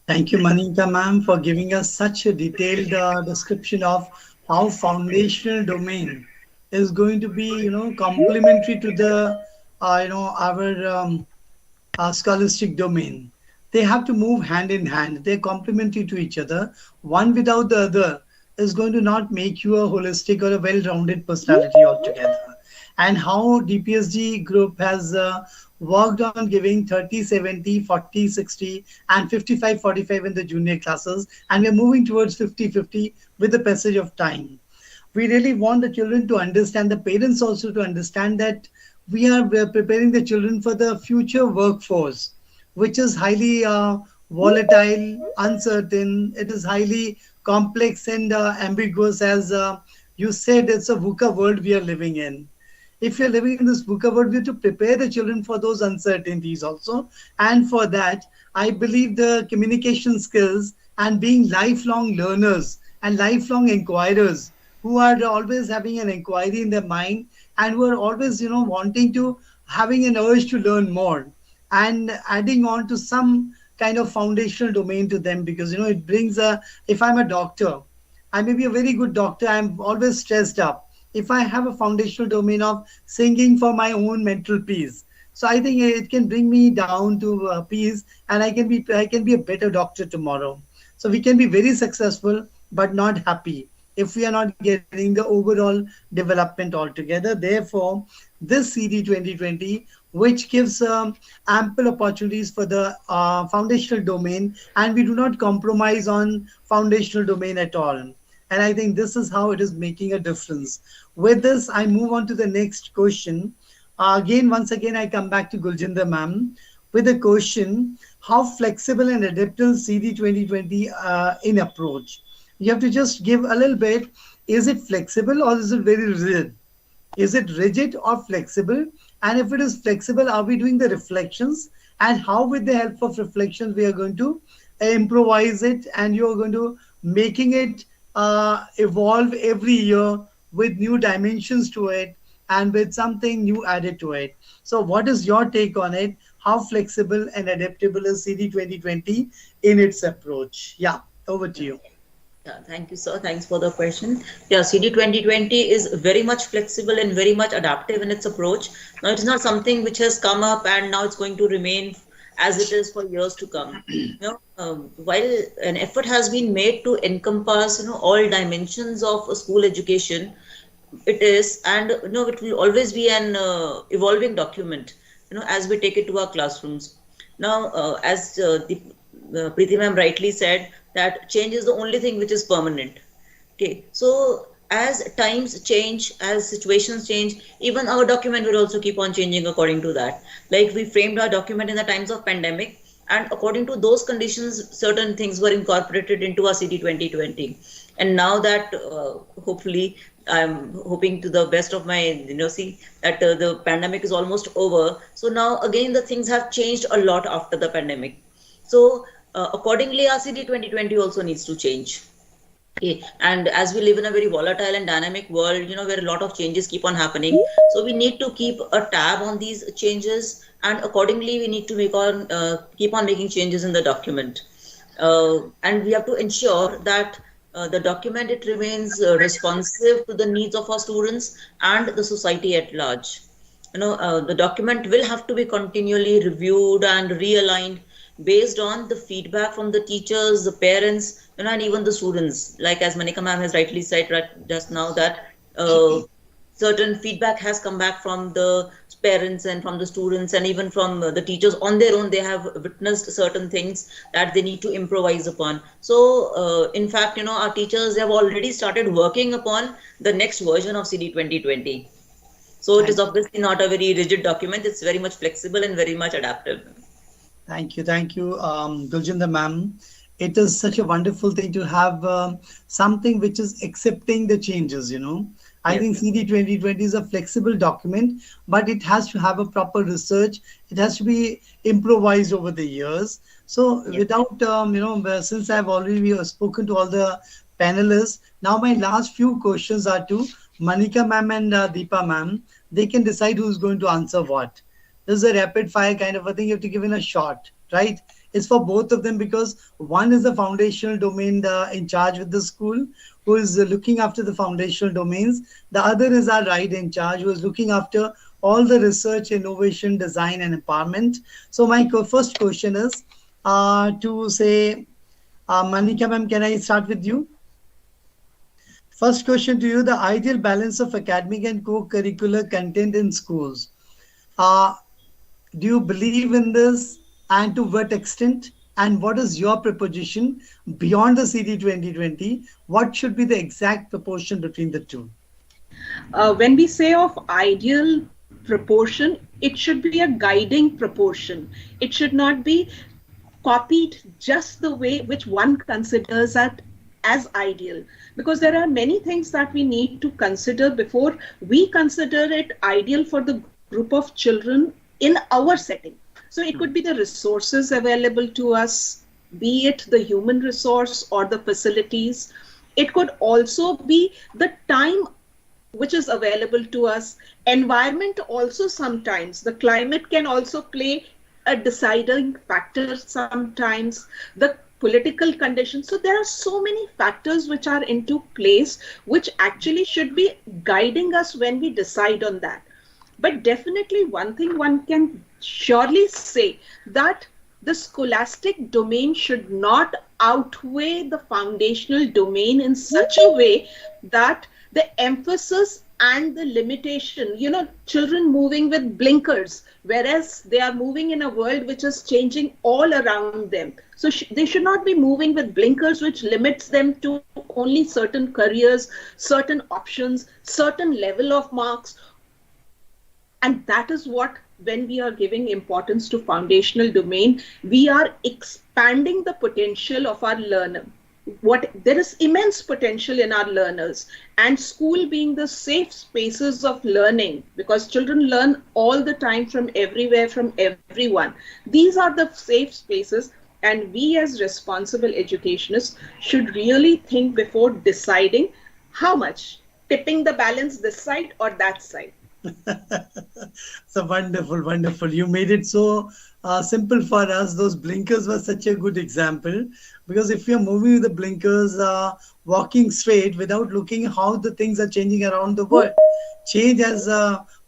Thank you, Manika ma'am, for giving us such a detailed description of how foundational domain is going to be, complementary to the, our scholastic domain. They have to move hand in hand. They're complementary to each other. One without the other is going to not make you a holistic or a well-rounded personality altogether. And how DPSG group has worked on giving 30, 70, 40, 60, and 55, 45 in the junior classes. And we're moving towards 50, 50 with the passage of time. We really want the children to understand, the parents also to understand that we are preparing the children for the future workforce, which is highly volatile, uncertain. It is highly complex and ambiguous, as you said. It's a VUCA world we are living in. If you're living in this VUCA world, we have to prepare the children for those uncertainties also. And for that, I believe the communication skills and being lifelong learners and lifelong inquirers who are always having an inquiry in their mind and who are always, wanting to having an urge to learn more and adding on to some kind of foundational domain to them, because it brings a, if I'm a doctor, I may be a very good doctor, I'm always stressed up. If I have a foundational domain of singing for my own mental peace, so I think it can bring me down to peace, and I can be a better doctor tomorrow. So we can be very successful but not happy if we are not getting the overall development altogether. Therefore, this CD 2020, which gives ample opportunities for the foundational domain, and we do not compromise on foundational domain at all. And I think this is how it is making a difference. With this, I move on to the next question. Once again, I come back to Guljinder ma'am with a question: how flexible and adaptable CD 2020 in approach? You have to just give a little bit. Is it flexible or is it very rigid? Is it rigid or flexible? And if it is flexible, are we doing the reflections? And how, with the help of reflections, we are going to improvise it, and you are going to making it evolve every year with new dimensions to it and with something new added to it. So what is your take on it? How flexible and adaptable is CD 2020 in its approach? Yeah, over to you. Yeah, thank you, sir. Thanks for the question. Yeah, CD 2020 is very much flexible and very much adaptive in its approach. Now, it is not something which has come up and now it's going to remain as it is for years to come. While an effort has been made to encompass, all dimensions of a school education, it is, and it will always be an evolving document, as we take it to our classrooms. Now, as the Priti ma'am rightly said, that change is the only thing which is permanent. Okay, so as times change, as situations change, even our document will also keep on changing according to that. Like we framed our document in the times of pandemic, and according to those conditions, certain things were incorporated into our CD 2020. And now that hopefully, I'm hoping to the best of my, see that the pandemic is almost over. So now again, the things have changed a lot after the pandemic. So accordingly, our CD 2020 also needs to change. Okay. And as we live in a very volatile and dynamic world, where a lot of changes keep on happening, so we need to keep a tab on these changes, and accordingly, we need to keep on making changes in the document. And we have to ensure that the document, it remains responsive to the needs of our students and the society at large. The document will have to be continually reviewed and realigned based on the feedback from the teachers, the parents, and even the students. Like as Manika ma'am has rightly said just now, that certain feedback has come back from the parents and from the students and even from the teachers on their own. They have witnessed certain things that they need to improvise upon. So in fact, our teachers have already started working upon the next version of CD 2020. So it is obviously not a very rigid document. It's very much flexible and very much adaptive. Thank you, Guljinder ma'am. It is such a wonderful thing to have something which is accepting the changes, I think CD 2020 is a flexible document, but it has to have a proper research. It has to be improvised over the years. So without, since I've already spoken to all the panelists, now my last few questions are to Manika ma'am and Deepa ma'am. They can decide who's going to answer what. This is a rapid fire kind of a thing. You have to give in a shot, right? It's for both of them, because one is the foundational domain in charge with the school, who is looking after the foundational domains. The other is our right in charge, who is looking after all the research, innovation, design, and empowerment. So my first question is to say, Manika ma'am, can I start with you? First question to you, the ideal balance of academic and co-curricular content in schools. Uh, do you believe in this, and to what extent? And what is your proposition beyond the CD 2020? What should be the exact proportion between the two? When we say of ideal proportion, it should be a guiding proportion. It should not be copied just the way which one considers it as ideal, because there are many things that we need to consider before we consider it ideal for the group of children in our setting. So it could be the resources available to us, be it the human resource or the facilities. It could also be the time which is available to us. Environment also, sometimes the climate can also play a deciding factor sometimes, the political conditions. So there are so many factors which are into place which actually should be guiding us when we decide on that. But definitely one thing one can surely say, that the scholastic domain should not outweigh the foundational domain in such a way that the emphasis and the limitation, children moving with blinkers, whereas they are moving in a world which is changing all around them. So they should not be moving with blinkers which limits them to only certain careers, certain options, certain level of marks. And that is what, when we are giving importance to foundational domain, we are expanding the potential of our learner. There is immense potential in our learners, and school being the safe spaces of learning, because children learn all the time from everywhere, from everyone. These are the safe spaces, and we as responsible educationists should really think before deciding how much, tipping the balance this side or that side. So wonderful, wonderful. You made it so simple for us. Those blinkers were such a good example, because if you're moving with the blinkers, walking straight without looking how the things are changing around the world, change, as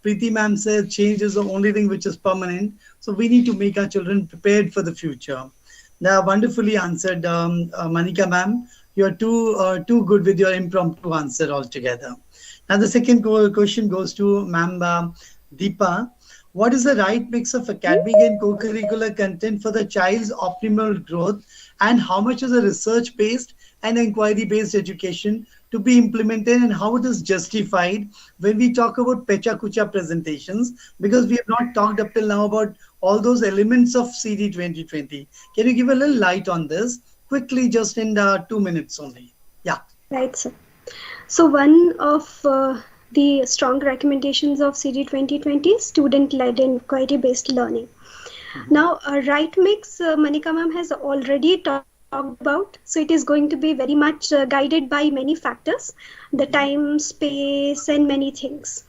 Priti ma'am said, change is the only thing which is permanent. So we need to make our children prepared for the future. Now, wonderfully answered, Manika ma'am. You're too good with your impromptu answer altogether. Now, the second question goes to Ma'am Deepa. What is the right mix of academic and co-curricular content for the child's optimal growth, and how much is a research-based and inquiry-based education to be implemented, and how it is justified when we talk about Pecha Kucha presentations, because we have not talked up till now about all those elements of CD 2020. Can you give a little light on this quickly, just in 2 minutes only? Yeah. Right, sir. So one of the strong recommendations of CD 2020 is student-led inquiry-based learning. Now, a right mix, Manika ma'am has already talked about. So it is going to be very much guided by many factors, the time, space, and many things.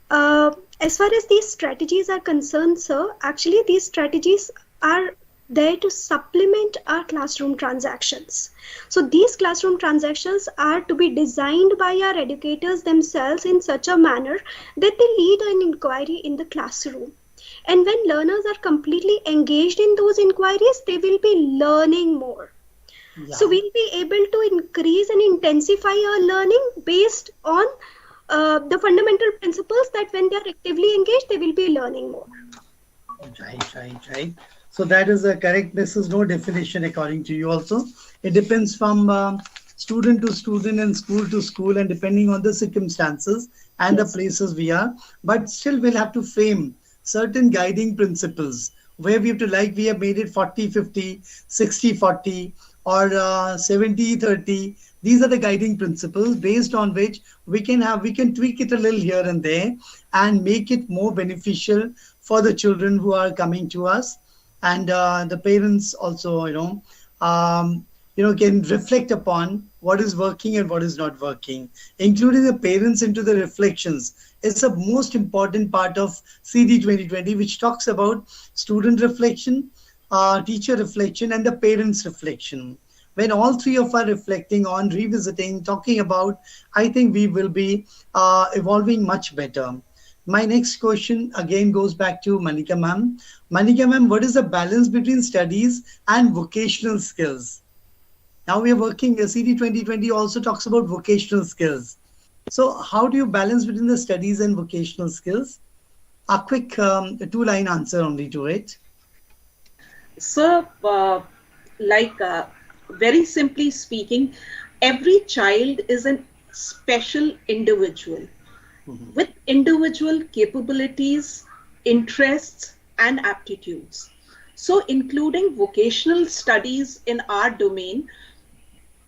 As far as these strategies are concerned, sir, actually these strategies are there to supplement our classroom transactions. So these classroom transactions are to be designed by our educators themselves in such a manner that they lead an inquiry in the classroom. And when learners are completely engaged in those inquiries, they will be learning more. Yeah. So we'll be able to increase and intensify our learning based on the fundamental principles that when they are actively engaged, they will be learning more. Right. So that is correct. This is no definition according to you also. It depends from student to student and school to school, and depending on the circumstances and the places we are. But still we'll have to frame certain guiding principles where we have to, like we have made it 40-50, 60-40 or 70-30. These are the guiding principles based on which we can tweak it a little here and there and make it more beneficial for the children who are coming to us. And the parents also, can reflect upon what is working and what is not working. Including the parents into the reflections is the most important part of CD 2020, which talks about student reflection, teacher reflection, and the parents' reflection. When all three of us are reflecting on, revisiting, talking about, I think we will be evolving much better. My next question again goes back to Manika ma'am. Manika ma'am, what is the balance between studies and vocational skills? Now we are working, CD 2020 also talks about vocational skills. So how do you balance between the studies and vocational skills? A quick two-line answer only to it. So, like very simply speaking, every child is a special individual with individual capabilities, interests, and aptitudes. So, including vocational studies in our domain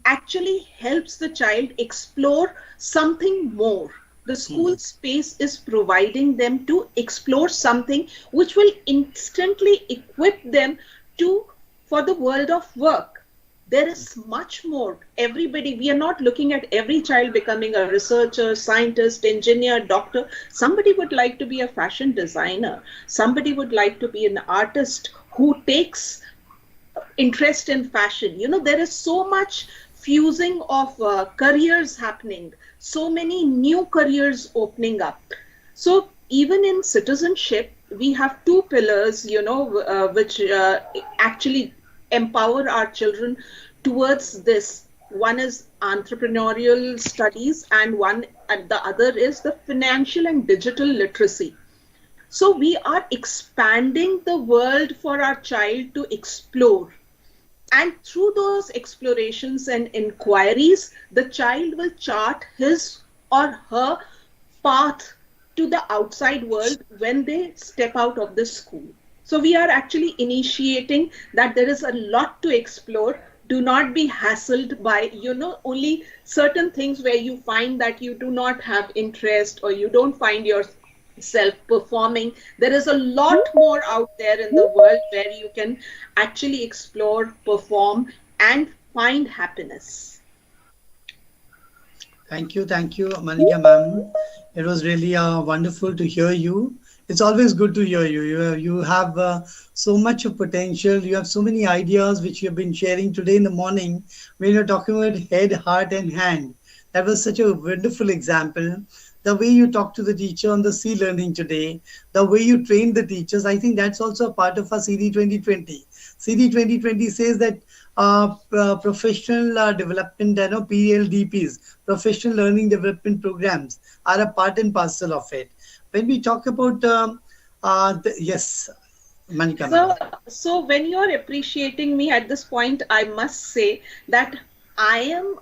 actually helps the child explore something more. The school space is providing them to explore something which will instantly equip them to for the world of work. There is much more. Everybody, we are not looking at every child becoming a researcher, scientist, engineer, doctor. Somebody would like to be a fashion designer. Somebody would like to be an artist who takes interest in fashion. There is so much fusing of careers happening, so many new careers opening up. So even in citizenship, we have two pillars, which actually empower our children towards this. One is entrepreneurial studies, and the other is the financial and digital literacy. So we are expanding the world for our child to explore. And through those explorations and inquiries, the child will chart his or her path to the outside world when they step out of the school. So we are actually initiating that there is a lot to explore. Do not be hassled by, only certain things where you find that you do not have interest or you don't find yourself performing. There is a lot more out there in the world where you can actually explore, perform, and find happiness. Thank you, Manika ma'am. It was really wonderful to hear you. It's always good to hear you. You have so much of potential. You have so many ideas which you have been sharing today in the morning when you're talking about head, heart, and hand. That was such a wonderful example. The way you talk to the teacher on the C learning today, the way you train the teachers, I think that's also a part of our CD 2020. CD 2020 says that professional development, PLDPs, professional learning development programs, are a part and parcel of it. When we talk about, yes, Manika. So when you are appreciating me at this point, I must say that I am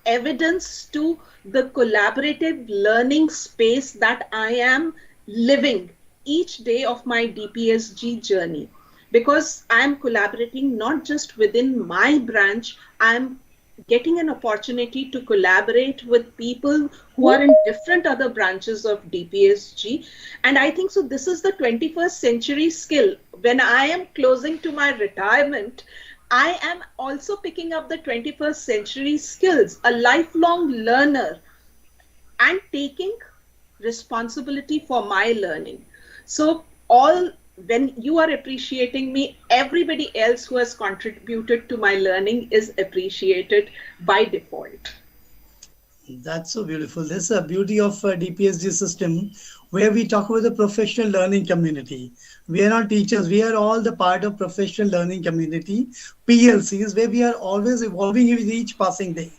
evidence to the collaborative learning space that I am living each day of my DPSG journey, because I am collaborating not just within my branch, I am getting an opportunity to collaborate with people who are in different other branches of DPSG. And I think so this is the 21st century skill. When I am closing to my retirement, I am also picking up the 21st century skills, a lifelong learner, and taking responsibility for my learning. So when you are appreciating me, everybody else who has contributed to my learning is appreciated by default. That's so beautiful. This is a beauty of DPSG system, where we talk about the professional learning community. We are not teachers. We are all the part of professional learning community, PLCs, where we are always evolving with each passing day.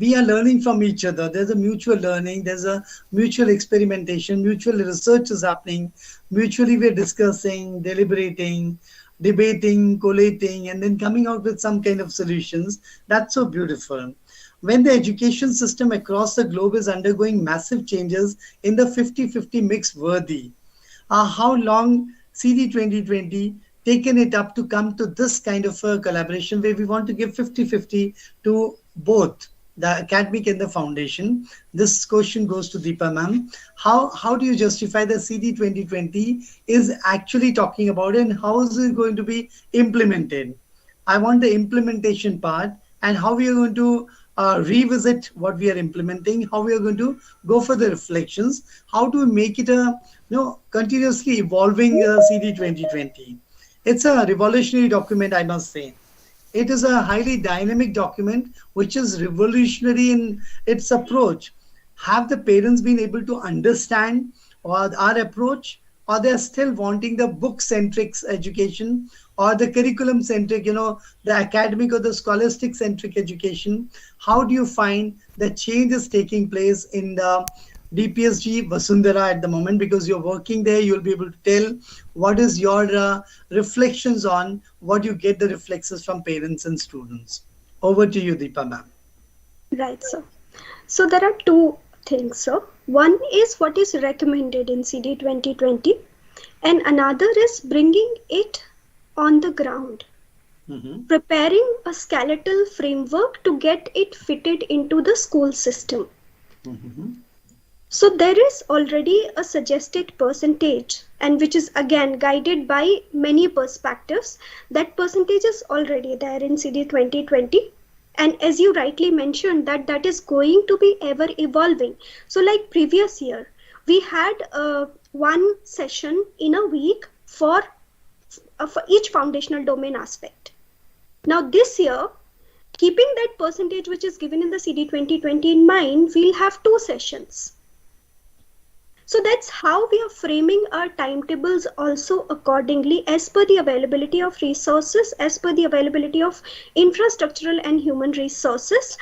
We are learning from each other. There's a mutual learning. There's a mutual experimentation. Mutual research is happening. Mutually, we're discussing, deliberating, debating, collating, and then coming out with some kind of solutions. That's so beautiful. When the education system across the globe is undergoing massive changes in the 50-50 mix worthy, how long CD 2020 taken it up to come to this kind of a collaboration where we want to give 50-50 to both the academic and the foundation? This question goes to Deepa ma'am. How do you justify the CD 2020 is actually talking about it, and how is it going to be implemented? I want the implementation part, and how we are going to revisit what we are implementing, how we are going to go for the reflections, how to make it a continuously evolving CD 2020. It's a revolutionary document, I must say. It is a highly dynamic document which is revolutionary in its approach. Have the parents been able to understand our approach? or they're still wanting the book-centric education or the curriculum-centric, the academic or the scholastic-centric education? How do you find the change is taking place in the DPSG Vasundhara at the moment? Because you're working there, you'll be able to tell what is your reflections on what you get the reflexes from parents and students. Over to you, Deepa ma'am. Right, sir. So there are two things, sir. One is what is recommended in CD 2020, and another is bringing it on the ground. Preparing a skeletal framework to get it fitted into the school system. So there is already a suggested percentage, and which is again guided by many perspectives. That percentage is already there in CD 2020. And as you rightly mentioned, that is going to be ever evolving. So like previous year, we had one session in a week for each foundational domain aspect. Now this year, keeping that percentage which is given in the CD 2020 in mind, we'll have 2 sessions. So that's how we are framing our timetables also accordingly, as per the availability of resources, as per the availability of infrastructural and human resources,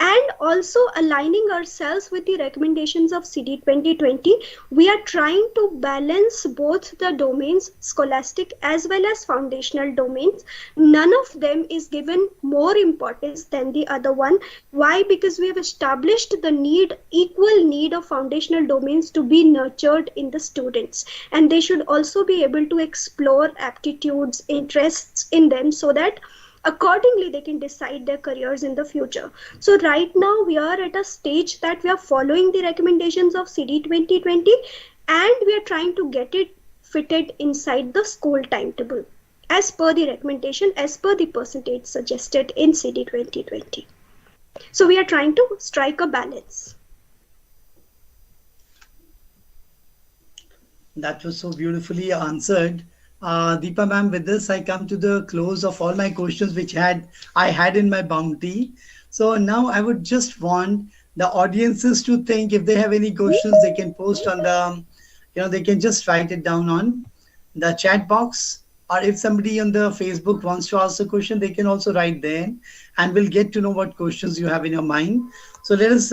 and also aligning ourselves with the recommendations of CD 2020. We are trying to balance both the domains, scholastic as well as foundational domains. None of them is given more importance than the other one. Why? Because we have established the equal need of foundational domains to be nurtured in the students, and they should also be able to explore aptitudes, interests in them, so that accordingly they can decide their careers in the future. So right now we are at a stage that we are following the recommendations of CD 2020, and we are trying to get it fitted inside the school timetable as per the recommendation, as per the percentage suggested in CD 2020. So we are trying to strike a balance. That was so beautifully answered. Deepa ma'am, with this I come to the close of all my questions which I had in my bounty. So now I would just want the audiences to think, if they have any questions, they can post on the, they can just write it down on the chat box, or if somebody on the Facebook wants to ask a question, they can also write there, and we'll get to know what questions you have in your mind. So let us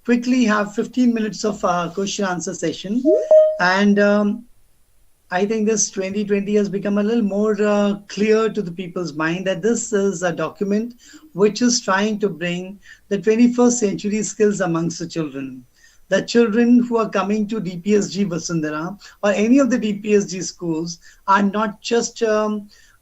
quickly have 15 minutes of question answer session. And I think this 2020 has become a little more clear to the people's mind that this is a document which is trying to bring the 21st century skills amongst the children. The children who are coming to DPSG Vasundhara or any of the DPSG schools are not just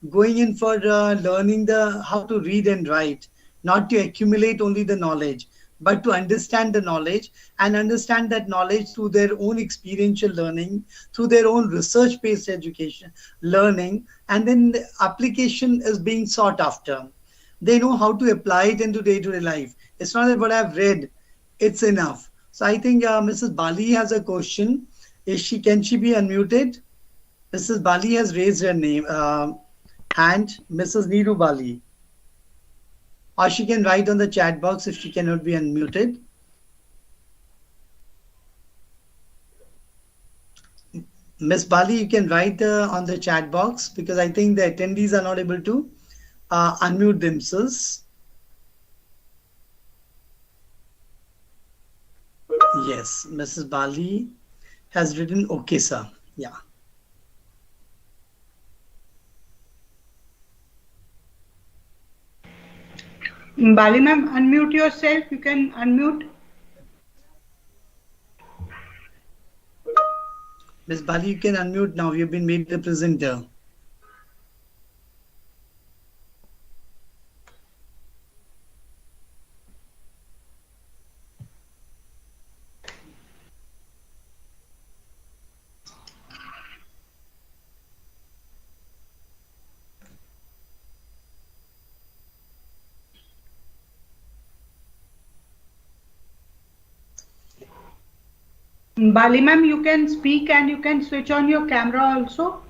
going in for learning how to read and write, not to accumulate only the knowledge, but to understand the knowledge and understand that knowledge through their own experiential learning, through their own research-based education, learning, and then the application is being sought after. They know how to apply it into day-to-day life. It's not that what I've read, it's enough. So I think Mrs. Bali has a question. Can she be unmuted? Mrs. Bali has raised her name, hand, Mrs. Neeru Bali. Or she can write on the chat box if she cannot be unmuted. Miss Bali, you can write on the chat box, because I think the attendees are not able to unmute themselves. Yes, Mrs. Bali has written, okay, sir. Yeah. Bali ma'am, unmute yourself. You can unmute. Ms. Bali, you can unmute now. You've been made the presenter. Bali ma'am, you can speak and you can switch on your camera also.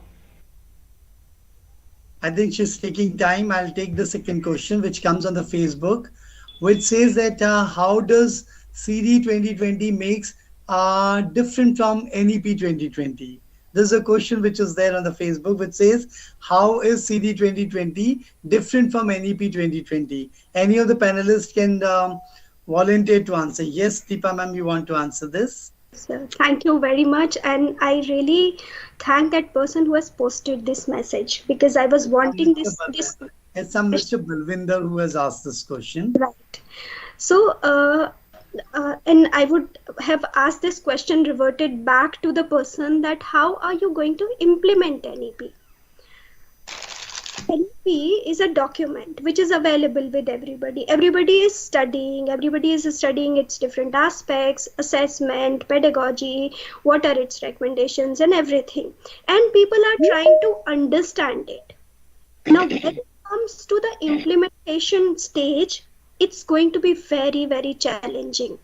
I think she's taking time. I'll take the second question, which comes on the Facebook, which says that how does CD 2020 makes different from NEP 2020? There's a question which is there on the Facebook which says, how is CD 2020 different from NEP 2020? Any of the panelists can volunteer to answer. Yes, Deepa ma'am, you want to answer this? So thank you very much, and I really thank that person who has posted this message, because I was wanting this. It's some Mr. Balvinder who has asked this question. Right. So, and I would have asked this question reverted back to the person, that how are you going to implement NEP? NEP is a document which is available with everybody. Everybody is studying its different aspects, assessment, pedagogy, what are its recommendations and everything. And people are trying to understand it. Now, when it comes to the implementation stage, it's going to be very, very challenging.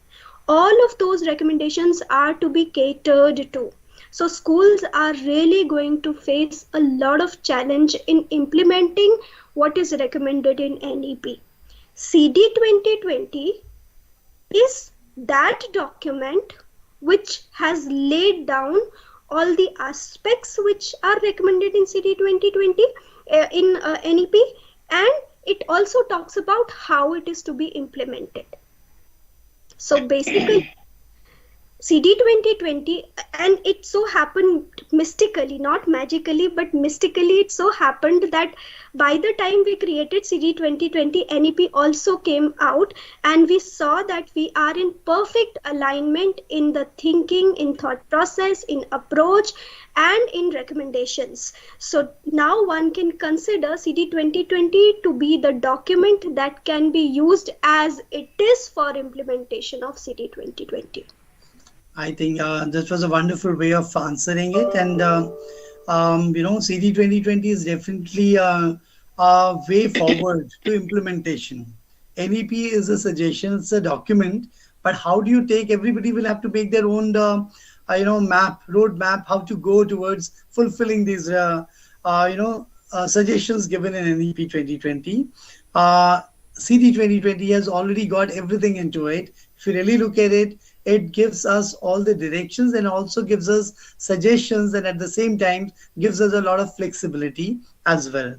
All of those recommendations are to be catered to. So schools are really going to face a lot of challenge in implementing what is recommended in NEP. CD 2020 is that document which has laid down all the aspects which are recommended in CD 2020 in NEP, and it also talks about how it is to be implemented. So basically, CD 2020, and it so happened mystically, not magically, but mystically, it so happened that by the time we created CD 2020, NEP also came out, and we saw that we are in perfect alignment in the thinking, in thought process, in approach, and in recommendations. So now one can consider CD 2020 to be the document that can be used as it is for implementation of CD 2020. I think this was a wonderful way of answering it, and CD 2020 is definitely a way forward to implementation. NEP is a suggestion; it's a document, but how do you take? Everybody will have to make their own, road map, how to go towards fulfilling these, suggestions given in NEP 2020. CD 2020 has already got everything into it. If you really look at it, it gives us all the directions and also gives us suggestions, and at the same time gives us a lot of flexibility as well.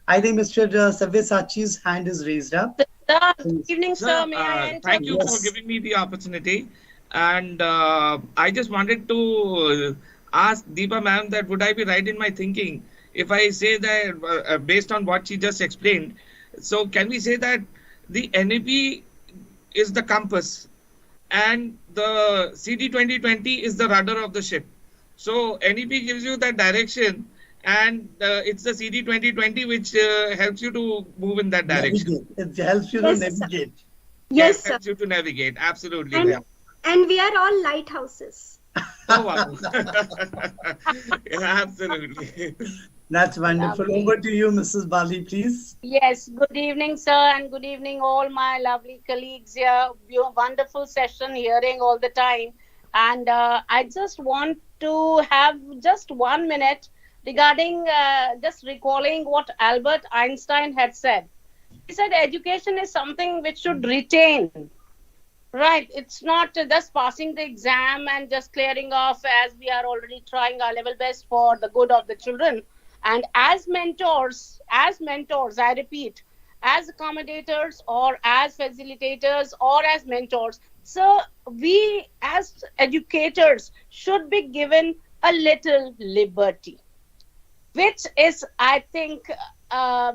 I think Mr. Sabyasachi's hand is raised up. Good evening, sir. May I enter? Thank you for giving me the opportunity. And I just wanted to ask Deepa ma'am that would I be right in my thinking if I say that based on what she just explained. So can we say that the NEP is the compass and the CD 2020 is the rudder of the ship? So NEP gives you that direction, and it's the CD 2020 which helps you to move in that direction. It helps you to navigate. Yes, it helps you to navigate. Absolutely. And we are all lighthouses. Oh, wow. Yeah, absolutely. That's wonderful. Lovely. Over to you, Mrs. Bali, please. Yes, good evening, sir, and good evening, all my lovely colleagues here. Your wonderful session, hearing all the time. And I just want to have just 1 minute regarding just recalling what Albert Einstein had said. He said education is something which should retain. Right, it's not just passing the exam and just clearing off, as we are already trying our level best for the good of the children. And as mentors, I repeat, as accommodators or as facilitators or as mentors, so we as educators should be given a little liberty, which is, I think,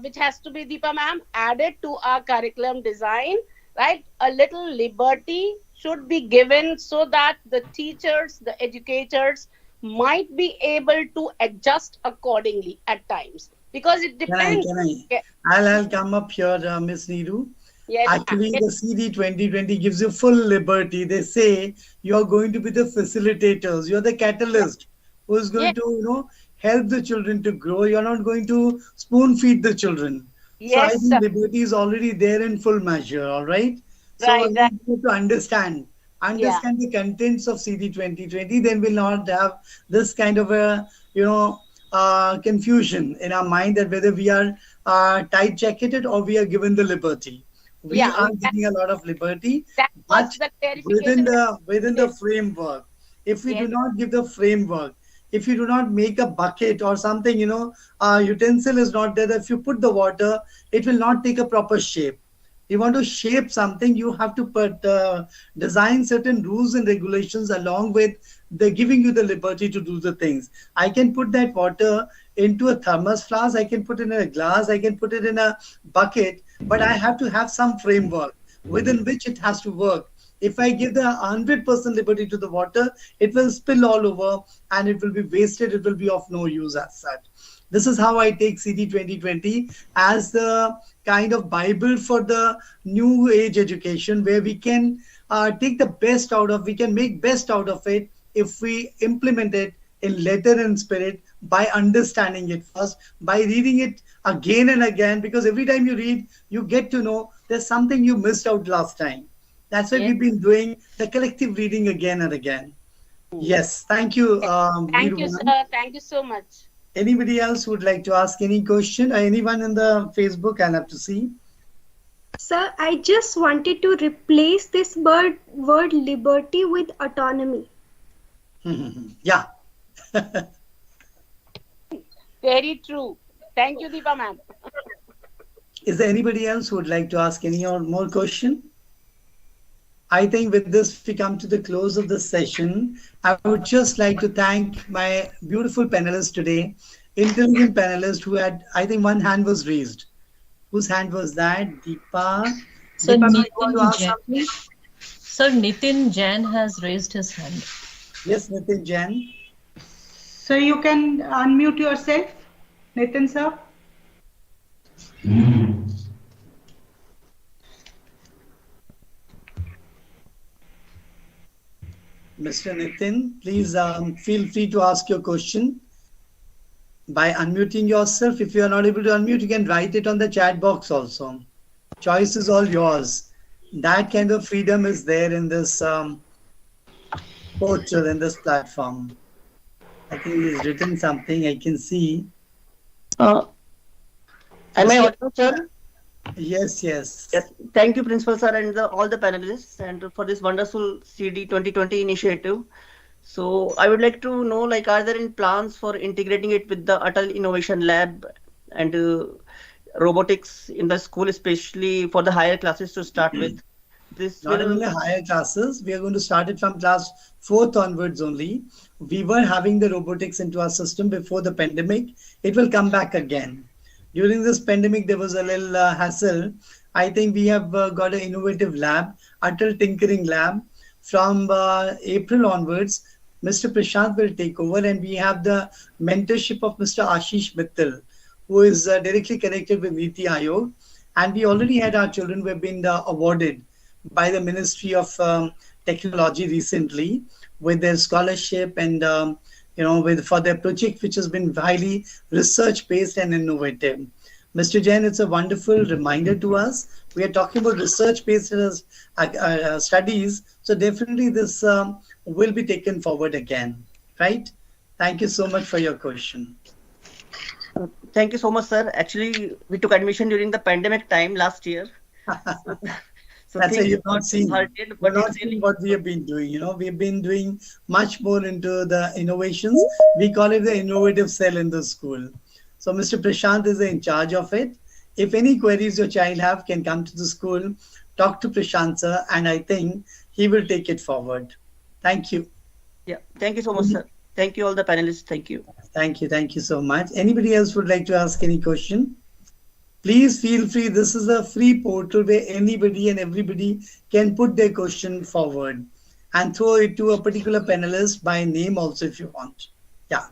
which has to be, Deepa ma'am, added to our curriculum design. Right, a little liberty should be given so that the teachers, the educators might be able to adjust accordingly at times, because it depends. I'll come up here, Miss Neeru. Yes, actually, the CD 2020 gives you full liberty. They say you're going to be the facilitators, you're the catalyst who's going to, help the children to grow. You're not going to spoon feed the children. Yes, so I think liberty is already there in full measure, all right? So right, we need to understand the contents of CD 2020, then we'll not have this kind of a, confusion in our mind that whether we are tight-jacketed or we are given the liberty. We are giving a lot of liberty, but within the framework. If we do not give the framework, if you do not make a bucket or something, utensil is not there, if you put the water, it will not take a proper shape. You want to shape something, you have to design certain rules and regulations along with the giving you the liberty to do the things. I can put that water into a thermos flask, I can put it in a glass, I can put it in a bucket, but I have to have some framework within which it has to work. If I give the 100% liberty to the water, it will spill all over and it will be wasted. It will be of no use as such. This is how I take CD 2020 as the kind of Bible for the new age education, where we can take the best out of, we can make best out of it if we implement it in letter and spirit, by understanding it first, by reading it again and again, because every time you read, you get to know there's something you missed out last time. That's why we've been doing the collective reading again and again. Yes, thank you. Thank you, sir. Thank you so much. Anybody else who would like to ask any question? Or anyone in the Facebook? I'll have to see. Sir, I just wanted to replace this word liberty with autonomy. Yeah. Very true. Thank you, Deepa ma'am. Is there anybody else who would like to ask any or more question? I think with this, we come to the close of the session. I would just like to thank my beautiful panelists today, intelligent panelists who had, I think one hand was raised. Whose hand was that? Deepa? Sir, Deepa, Nitin you want to ask Jain. something? Sir, Nitin Jain has raised his hand. Yes, Nitin Jain. So you can unmute yourself, Nitin sir. Mr. Nitin, please feel free to ask your question by unmuting yourself. If you are not able to unmute, you can write it on the chat box also. Choice is all yours. That kind of freedom is there in this portal, in this platform. I think he's written something. I can see. Am I audible, sir? Yes, yes. Yes. Thank you, Principal Sir, and all the panelists, and for this wonderful CD 2020 initiative. So I would like to know, like, are there any plans for integrating it with the Atal Innovation Lab and robotics in the school, especially for the higher classes to start with? This Not even the higher classes. We are going to start it from class 4th onwards only. We were having the robotics into our system before the pandemic. It will come back again. During this pandemic, there was a little hassle. I think we have got an innovative lab, Atal Tinkering Lab. From April onwards, Mr. Prashant will take over, and we have the mentorship of Mr. Ashish Mittal, who is directly connected with Niti Aayog. And we already had our children who have been awarded by the Ministry of Technology recently with their scholarship and for their project, which has been highly research-based and innovative. Mr. Jain, it's a wonderful reminder to us. We are talking about research-based studies, so definitely this will be taken forward again, right? Thank you so much for your question. Thank you so much, sir. Actually, we took admission during the pandemic time last year. So that's why you've not seen. But not seen what we have been doing. We've been doing much more into the innovations. We call it the innovative cell in the school. So Mr. Prashant is in charge of it. If any queries your child have, can come to the school, talk to Prashant sir, and I think he will take it forward. Thank you. Yeah, thank you so much, sir. Thank you all the panelists. Thank you. Thank you. Thank you so much. Anybody else would like to ask any question? Please feel free. This is a free portal where anybody and everybody can put their question forward and throw it to a particular panelist by name also if you want. Yeah.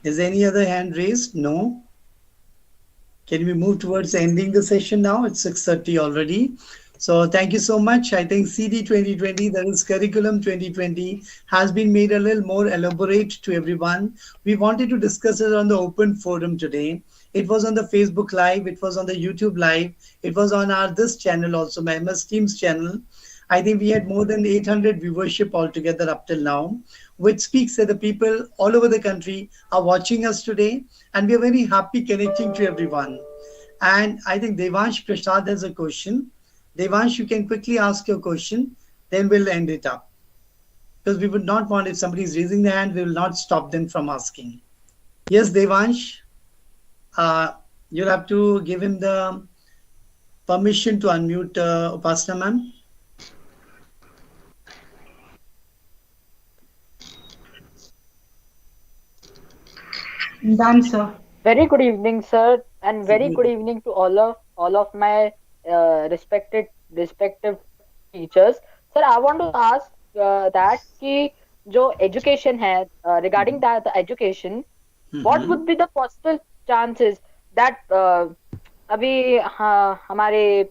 Is any other hand raised? No. Can we move towards ending the session now? It's 6:30 already. So thank you so much. I think CD 2020, that is Curriculum 2020, has been made a little more elaborate to everyone. We wanted to discuss it on the open forum today. It was on the Facebook Live. It was on the YouTube Live. It was on this channel also, my MS Teams channel. I think we had more than 800 viewership altogether up till now, which speaks that the people all over the country are watching us today, and we are very happy connecting to everyone. And I think Devansh Prasad has a question. Devansh, you can quickly ask your question. then we'll end it up. Because we would not want, if somebody is raising their hand, we will not stop them from asking. Yes, Devansh, you'll have to give him the permission to unmute Upasana ma'am. Done, sir. Very good evening, sir, and very good evening to all of my respective teachers. Sir, I want to ask that कि जो education है regarding that the education, what would be the possible chances that अभी हमारे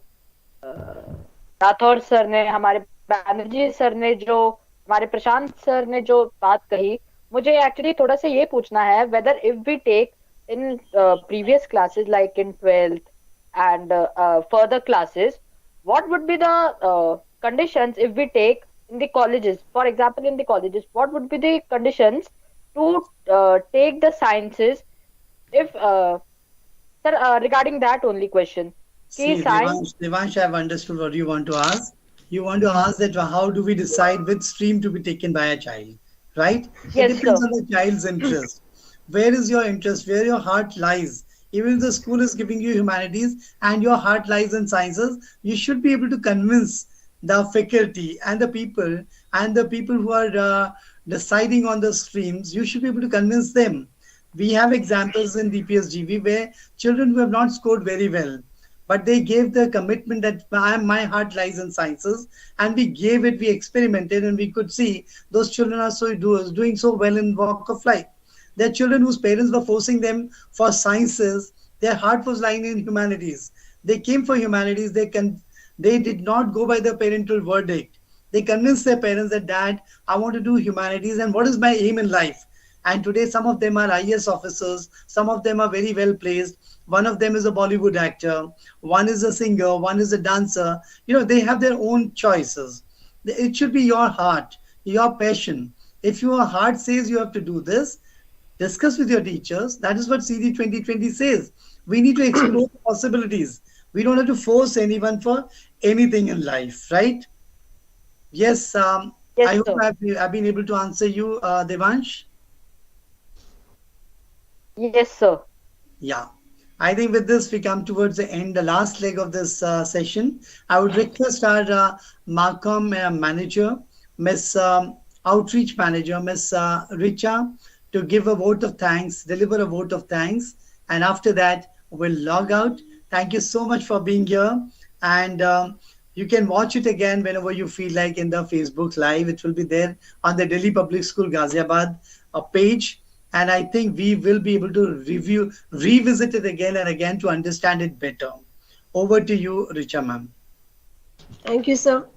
Rathore sir ने, हमारे Banerjee sir ने, जो हमारे प्रशांत सर ने जो बात कही, मुझे एक्चुअली थोड़ा सा ये पूछना है whether if we take in previous classes like in 12th and further classes, what would be the conditions if we take in the colleges? For example, in the colleges, what would be the conditions to take the sciences? If sir, regarding that only question. See, Devansh, I've understood what you want to ask. You want to ask that how do we decide which stream to be taken by a child, right? Yes, it depends sir. on the child's interest. Where is your interest? Where your heart lies? Even if the school is giving you humanities and your heart lies in sciences, you should be able to convince the faculty and the people who are deciding on the streams. You should be able to convince them. We have examples in DPSGV where children who have not scored very well, but they gave the commitment that my heart lies in sciences, and we gave it, we experimented, and we could see those children are doing so well in walk of life. There are children whose parents were forcing them for sciences. Their heart was lying in humanities. They came for humanities. They did not go by the parental verdict. They convinced their parents that, Dad, I want to do humanities, and what is my aim in life? And today, some of them are IAS officers. Some of them are very well placed. One of them is a Bollywood actor. One is a singer. One is a dancer. They have their own choices. It should be your heart, your passion. If your heart says you have to do this, discuss with your teachers. That is what CD 2020 says. We need to explore the possibilities. We don't have to force anyone for anything in life, right? Yes, yes, I hope sir. I've been able to answer you, Devansh. Yes, sir. Yeah. I think with this, we come towards the end, the last leg of this session. I would request our Marcom manager, Miss Outreach Manager, Miss Richa, to give a vote of thanks, deliver a vote of thanks. And after that, we'll log out. Thank you so much for being here. And you can watch it again whenever you feel like in the Facebook Live. It will be there on the Delhi Public School Ghaziabad page. And I think we will be able to revisit it again and again to understand it better. Over to you, Richa ma'am. Thank you, sir.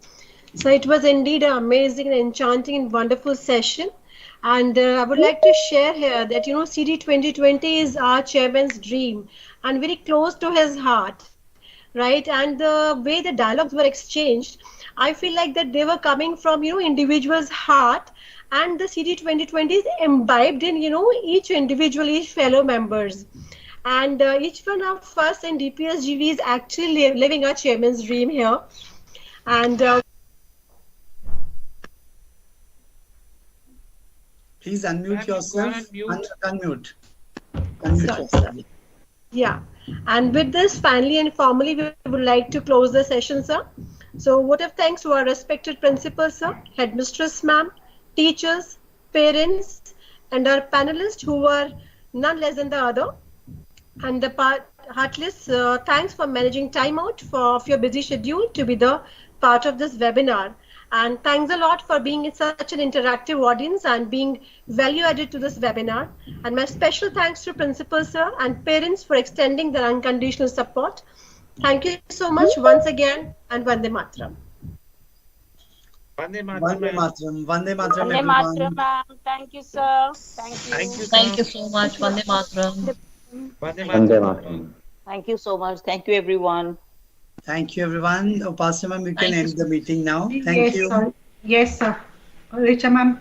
So it was indeed an amazing and enchanting and wonderful session. And I would like to share here that, CD 2020 is our chairman's dream and very close to his heart, right? And the way the dialogues were exchanged, I feel like that they were coming from, individual's heart, and the CD 2020 is imbibed in, each individual, each fellow members. And each one of us in DPSGV is actually living our chairman's dream here. And please unmute yourself. Unmute. Sorry, sir. Yeah. And with this, finally and formally, we would like to close the session, sir. So, vote of thanks to our respected principals, sir, headmistress, ma'am, teachers, parents, and our panelists who were none less than the other. And the heartless thanks for managing time out of your busy schedule to be the part of this webinar. And thanks a lot for being in such an interactive audience and being value added to this webinar. And my special thanks to principals, sir, and parents for extending their unconditional support. Thank you so much once again, and Vande Mataram. Vande Mataram. Vande Mataram, Vande everyone. Mataram, ma'am. Thank you, sir. Thank you. Thank you so much. Vande Mataram. Vande Mataram. Thank you so much. Thank you, everyone. Thank you, everyone. Upasana ma'am, you can Thank you, end the meeting now. Thank Yes, you. sir. Yes, sir. Richa ma'am.